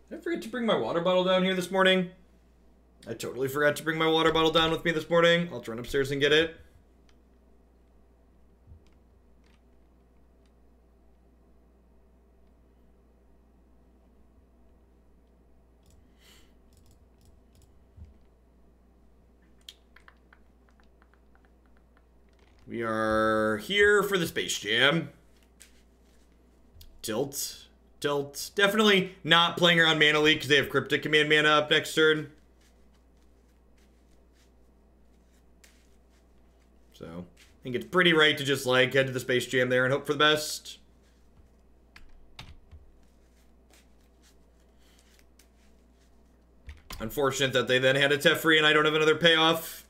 Did I forget to bring my water bottle down here this morning? I totally forgot to bring my water bottle down with me this morning. I'll have to run upstairs and get it. We are here for the Space Jam. Tilt. Definitely not playing around Mana Leak because they have Cryptic Command mana up next turn. So, I think it's pretty right to just, like, head to the Space Jam there and hope for the best. Unfortunate that they then had a Teferi and I don't have another payoff.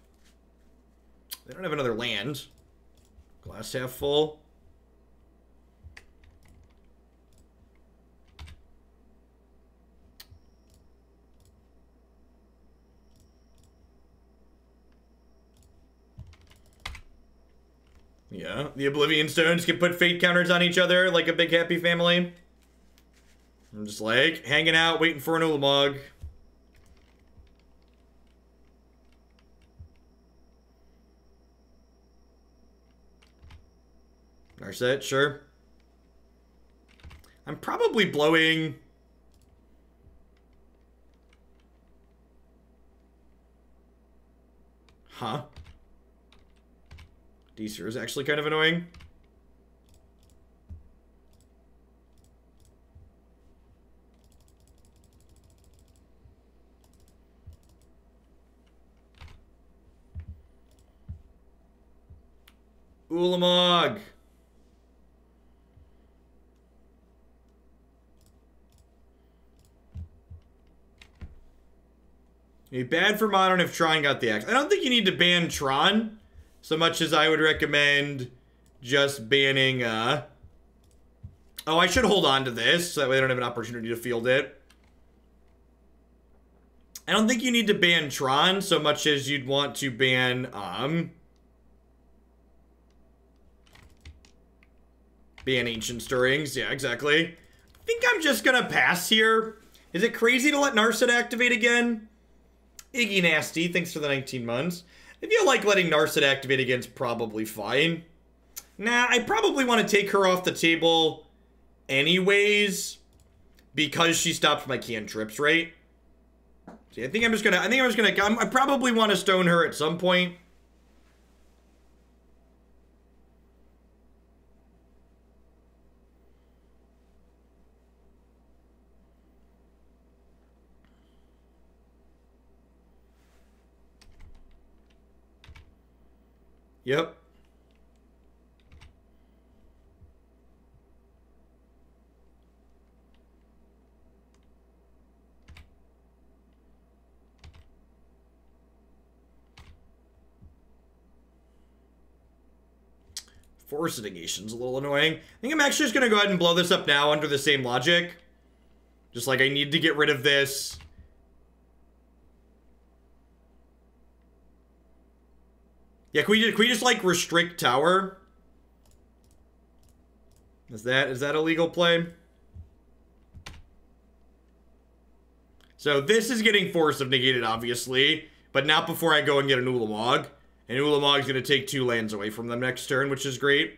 They don't have another land. Glass half full. Yeah, the Oblivion Stones can put fate counters on each other like a big happy family. I'm just like hanging out, waiting for an Ulamog. Narset, sure. I'm probably blowing... Huh? D-Seer is actually kind of annoying. Ulamog. It'd be bad for Modern if Tron got the axe. I don't think you need to ban Tron so much as I would recommend just banning, Oh, I should hold on to this so that way I don't have an opportunity to field it. I don't think you need to ban Tron so much as you'd want to ban, ban Ancient Stirrings. Yeah, exactly. I think I'm just gonna pass here. Is it crazy to let Narset activate again? Iggy Nasty, thanks for the 19 months. I feel like letting Narset activate again is probably fine. Nah, I probably want to take her off the table anyways because she stops my cantrips, right? See, I probably want to stone her at some point. Yep. Force negation's a little annoying. I think I'm actually just gonna go ahead and blow this up now under the same logic. Just like I need to get rid of this. Yeah, can we just like restrict tower? Is that a legal play? So this is getting force of negated, obviously, but not before I go and get an Ulamog. And Ulamog's gonna take 2 lands away from them next turn, which is great.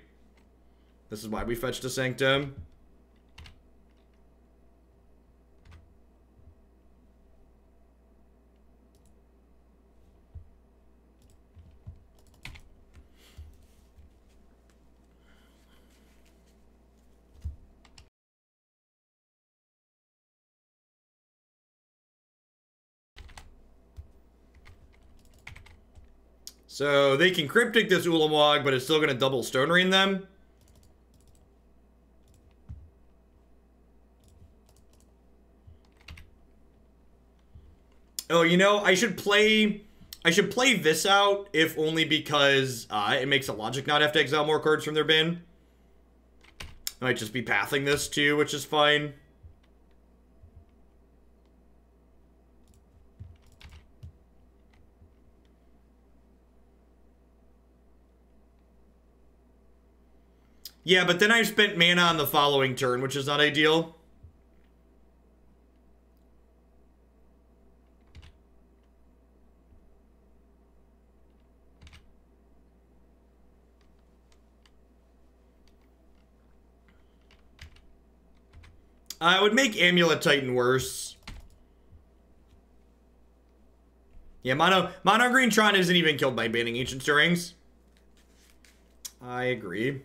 This is why we fetched a Sanctum. So they can Cryptic this Ulamog, but it's still going to double Stone Rain them. Oh, you know, I should play this out, if only because it makes a Logic not have to exile more cards from their bin. I might just be pathing this too, which is fine. Yeah, but then I've spent mana on the following turn, which is not ideal. I would make Amulet Titan worse. Yeah, Mono Green Tron isn't even killed by banning Ancient Stirrings. I agree.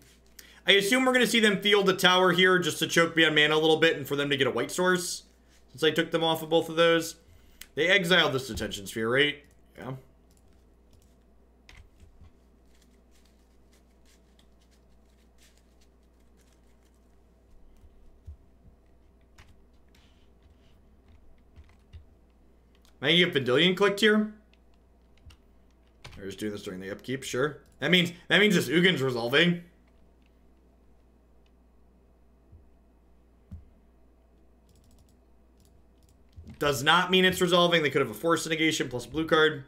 I assume we're going to see them field a tower here just to choke me on mana a little bit and for them to get a white source. Since I took them off of both of those. They exiled this Detention Sphere, right? Yeah. Might you have Vendilion clicked here? Or just doing this during the upkeep, sure. That means this Ugin's resolving. Does not mean it's resolving. They could have a Force Negation plus a blue card.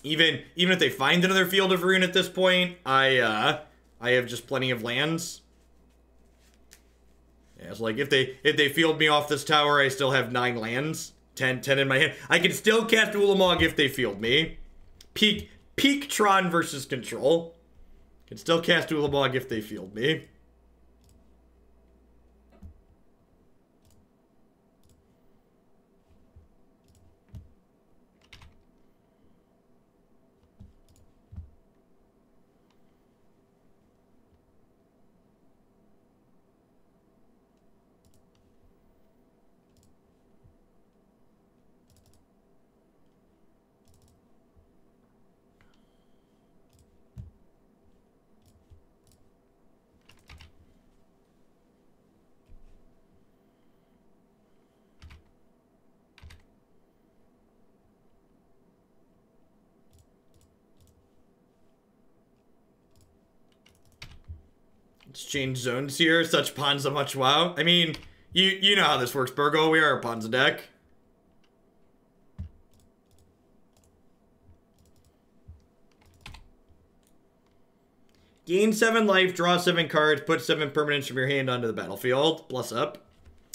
Even if they find another Field of Ruin at this point, I have just plenty of lands. Yeah, it's like if they field me off this tower, I still have 9 lands. 10 in my hand. I can still cast Ulamog if they field me. Peak Tron versus Control. Can still cast Ulamog if they field me. Let's change zones here. Such Ponza much wow. I mean, you know how this works, Burgo. We are a Ponza deck. Gain 7 life, draw 7 cards, put 7 permanents from your hand onto the battlefield. Plus up.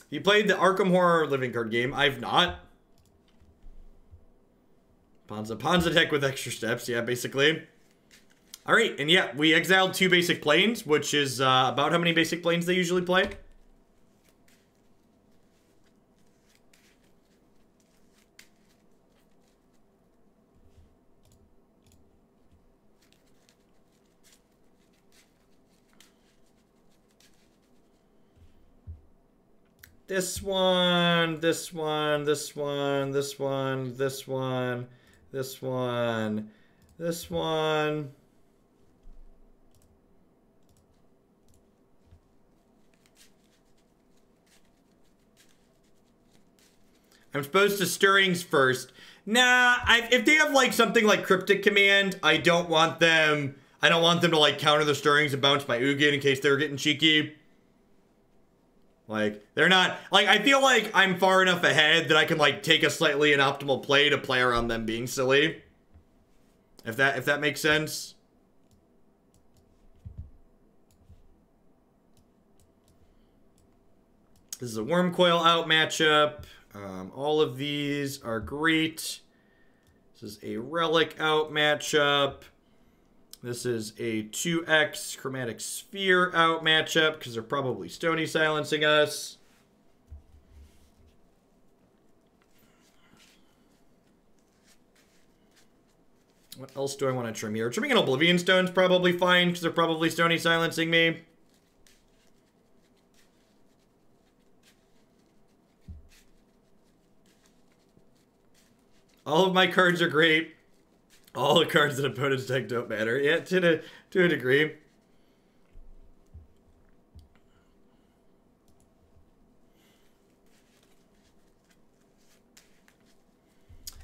You played the Arkham Horror living card game. I've not. Ponza deck with extra steps. Yeah, basically. All right, and yeah, we exiled 2 basic planes, which is about how many basic planes they usually play. This one, this one, this one, this one, this one, this one, this one. I'm supposed to Stirrings first. Nah, if they have like something like Cryptic Command, I don't want them to like counter the Stirrings and bounce my Ugin in case they're getting cheeky. Like, they're not, like, I feel like I'm far enough ahead that I can like take a slightly inoptimal play to play around them being silly. If that makes sense. This is a Wormcoil out matchup. All of these are great. This is a Relic out matchup. This is a 2x Chromatic Sphere out matchup because they're probably Stony silencing us. What else do I want to trim here? Trimming an Oblivion Stone's probably fine because they're probably Stony silencing me. All of my cards are great. All the cards that opponents deck don't matter. Yeah, to a degree.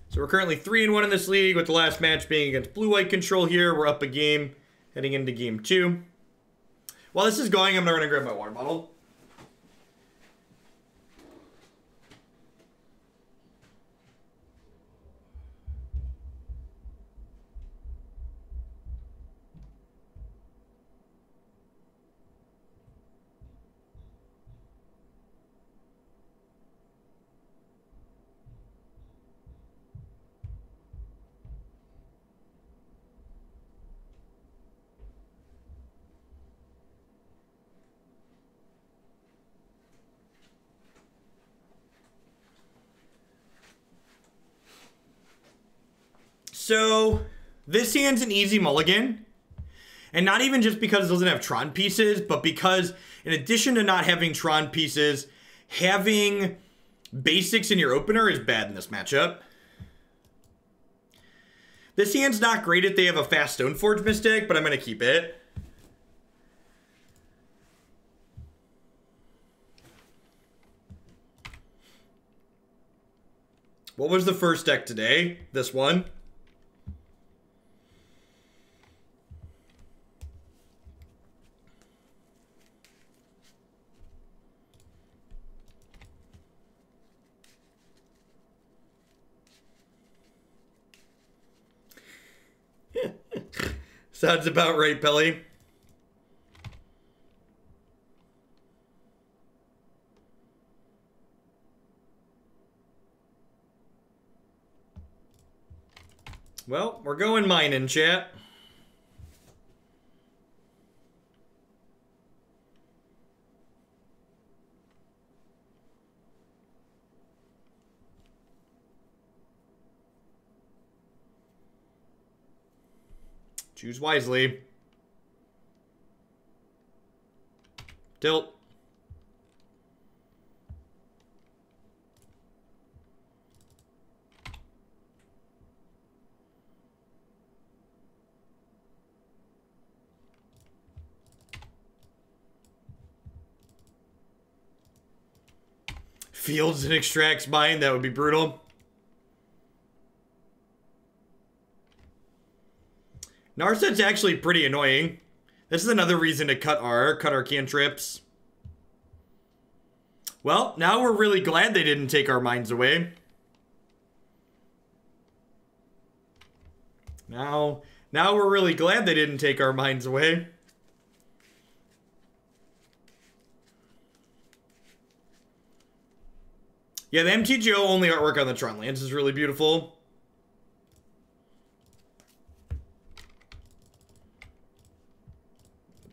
So we're currently 3-1 in this league, with the last match being against Blue-White Control here. We're up a game, heading into game 2. While this is going, I'm going to grab my water bottle. So, this hand's an easy mulligan. And not even just because it doesn't have Tron pieces, but because in addition to not having Tron pieces, having basics in your opener is bad in this matchup. This hand's not great if they have a fast Stoneforge Mystic, but I'm going to keep it. What was the first deck today? This one. Sounds about right, Pelly. Well, we're going mining, chat. Choose wisely. Tilt. Fields and extracts mine, that would be brutal. Narset's actually pretty annoying. This is another reason to cut our cantrips. Well, now we're really glad they didn't take our mines away. Now we're really glad they didn't take our mines away. Yeah, the MTGO only artwork on the Tron lands is really beautiful.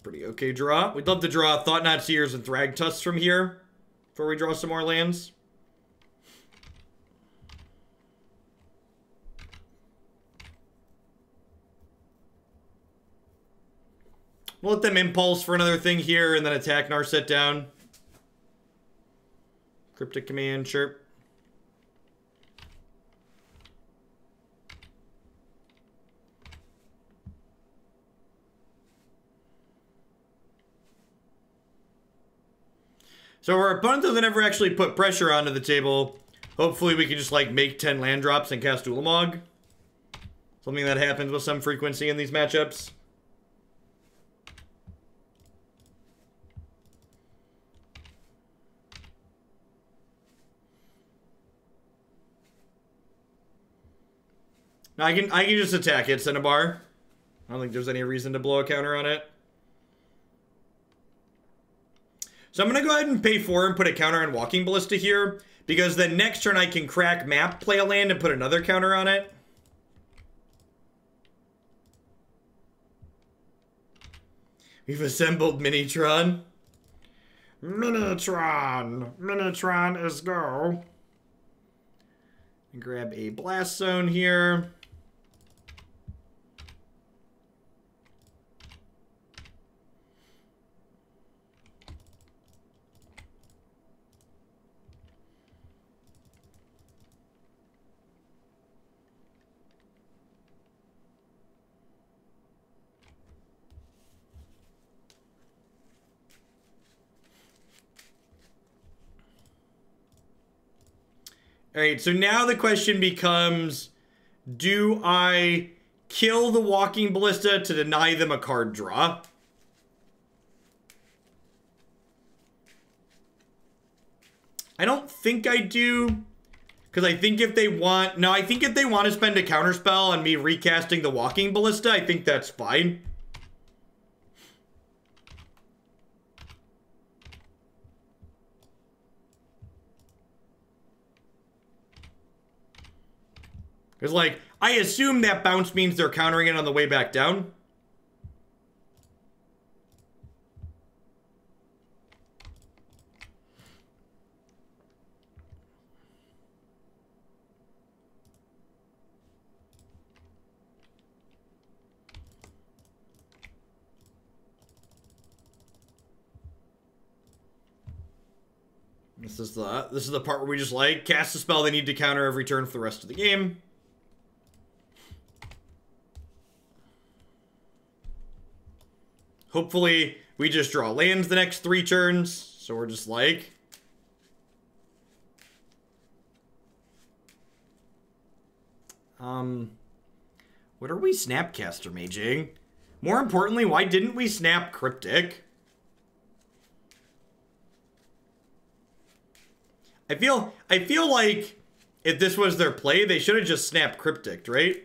Pretty okay draw. We'd love to draw Thought-Knot Seers and Thragtusk from here before we draw some more lands. We'll let them impulse for another thing here and then attack Narset down. Cryptic Command, sure. So our opponent doesn't ever actually put pressure onto the table. Hopefully we can just like make 10 land drops and cast Ulamog. Something that happens with some frequency in these matchups. Now I can just attack it, Cinnabar. I don't think there's any reason to blow a counter on it. So I'm going to go ahead and pay 4 and put a counter on Walking Ballista here, because then next turn I can crack map, play a land, and put another counter on it. We've assembled Minitron. Minitron! Minitron is go. Grab a Blast Zone here. All right, so now the question becomes, do I kill the Walking Ballista to deny them a card draw? I don't think I do, because I think if they want... No, I think if they want to spend a counterspell on me recasting the Walking Ballista, I think that's fine. Because, like, I assume that bounce means they're countering it on the way back down. This is the part where we just, like, cast a spell they need to counter every turn for the rest of the game. Hopefully, we just draw lands the next 3 turns. So we're just like... What are we Snapcaster maging? More importantly, why didn't we snap Cryptic? I feel like if this was their play, they should have just snapped Cryptic, right?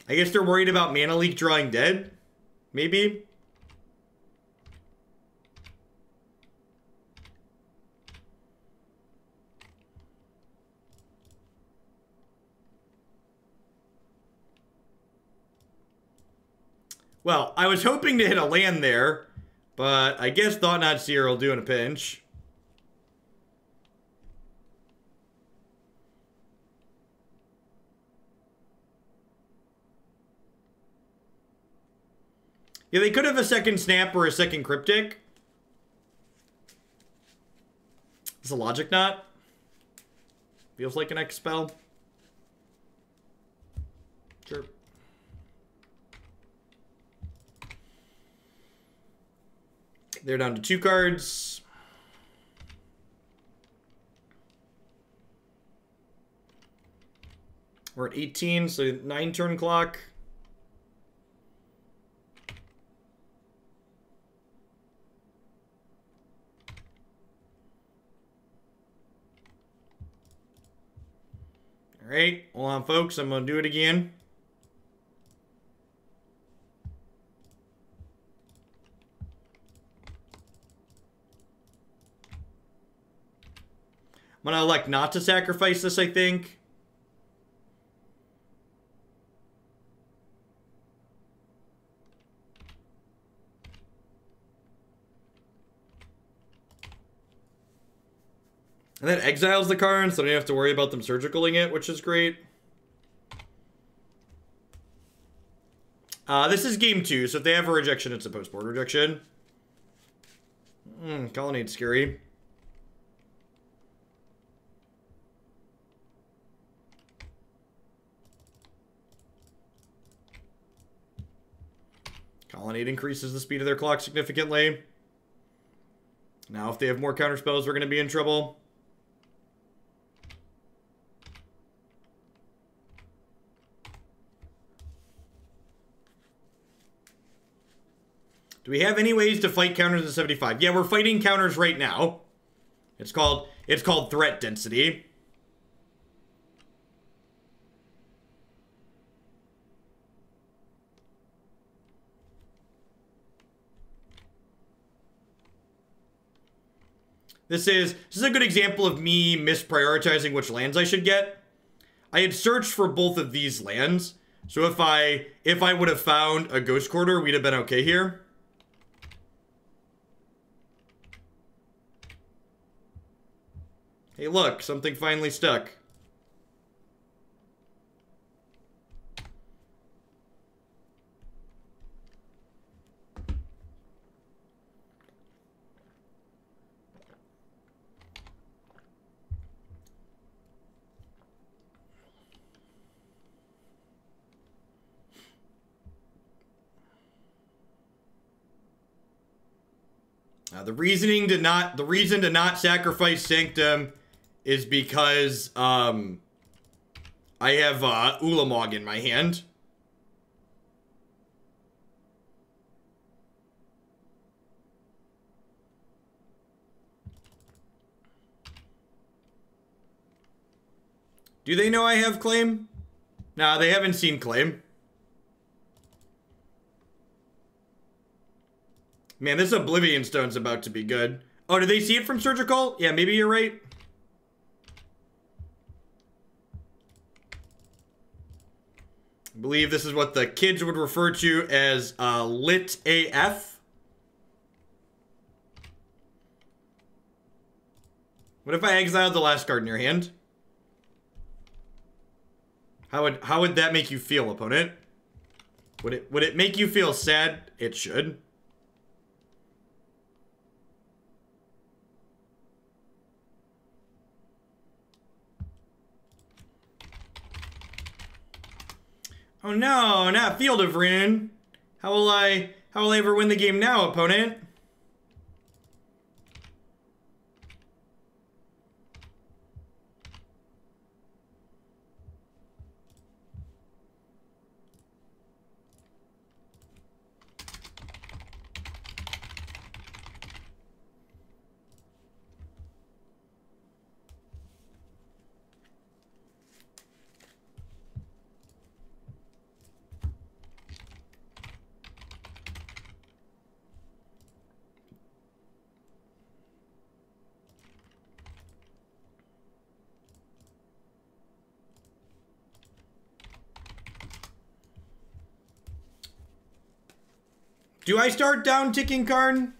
I guess they're worried about Mana Leak drawing dead? Maybe? Well, I was hoping to hit a land there, but I guess Thought-Knot Seer will do in a pinch. Yeah, they could have a second Snap or a second Cryptic. It's a Logic Knot. Feels like an X spell. Sure. They're down to 2 cards. We're at 18, so 9 turn clock. All right, hold on, folks. I'm going to do it again. I'm going to elect not to sacrifice this, I think. And then exiles the card, so I don't have to worry about them surgicaling it, which is great. This is game 2, so if they have a rejection, it's a post-board rejection. Colonnade's scary. Colonnade increases the speed of their clock significantly. Now, if they have more counterspells, we're going to be in trouble. Do we have any ways to fight counters at 75? Yeah, we're fighting counters right now. It's called threat density. This is a good example of me misprioritizing which lands I should get. I had searched for both of these lands, so if I would have found a Ghost Quarter, we'd have been okay here. Hey, look, something finally stuck. The reason to not sacrifice Sanctum is because I have Ulamog in my hand. Do they know I have Claim? Nah, they haven't seen Claim. Man, this Oblivion Stone's about to be good. Oh, did they see it from Surgical? Yeah, maybe you're right. I believe this is what the kids would refer to as Lit AF. What if I exiled the last card in your hand? How would that make you feel, opponent? Would it make you feel sad? It should. Oh no, not Field of Ruin. How will I ever win the game now, opponent? Do I start down ticking Karn?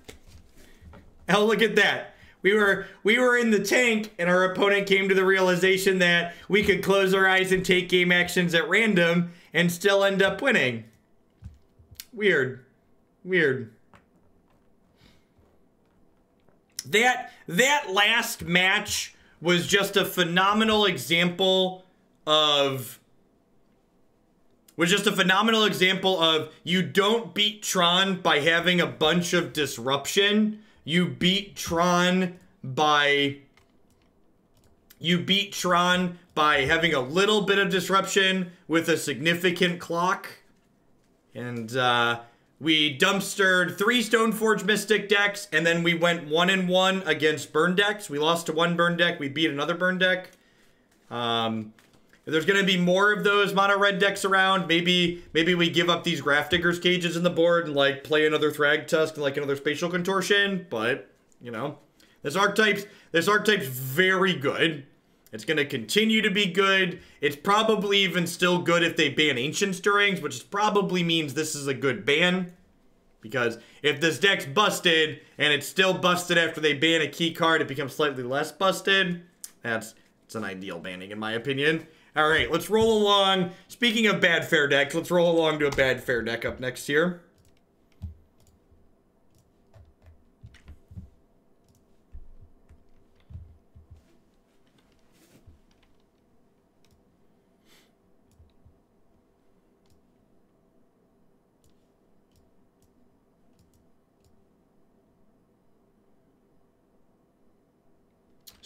Hell, look at that. We were in the tank, and our opponent came to the realization that we could close our eyes and take game actions at random and still end up winning. Weird. Weird. That last match was just a phenomenal example of... you don't beat Tron by having a bunch of disruption. You beat Tron by having a little bit of disruption with a significant clock. And we dumpstered 3 Stoneforge Mystic decks, and then we went 1-1 against burn decks. We lost to one burn deck. We beat another burn deck. If there's going to be more of those mono red decks around, maybe we give up these Grafdigger's Cages in the board and like play another Thragtusk and like another Spatial Contortion. But, you know, this archetype's very good. It's going to continue to be good. It's probably even still good if they ban Ancient Stirrings, which probably means this is a good ban. Because if this deck's busted and it's still busted after they ban a key card, it becomes slightly less busted. It's an ideal banning in my opinion. All right, let's roll along. Speaking of bad fair decks, let's roll along to a bad fair deck up next here.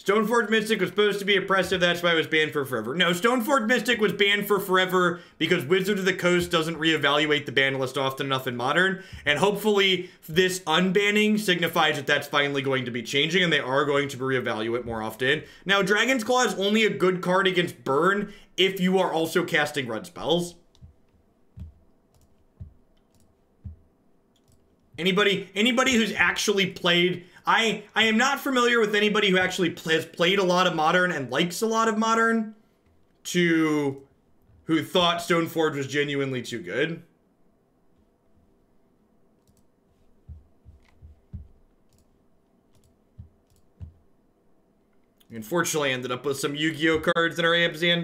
Stoneforge Mystic was supposed to be oppressive, that's why it was banned for forever. No, Stoneforge Mystic was banned for forever because Wizards of the Coast doesn't reevaluate the ban list often enough in Modern, and hopefully this unbanning signifies that that's finally going to be changing and they are going to reevaluate more often. Now, Dragon's Claw is only a good card against burn if you are also casting red spells. Anybody who's actually played... I am not familiar with anybody who actually has played a lot of Modern and likes a lot of Modern who thought Stoneforge was genuinely too good. Unfortunately, I ended up with some Yu-Gi-Oh cards in our Abzan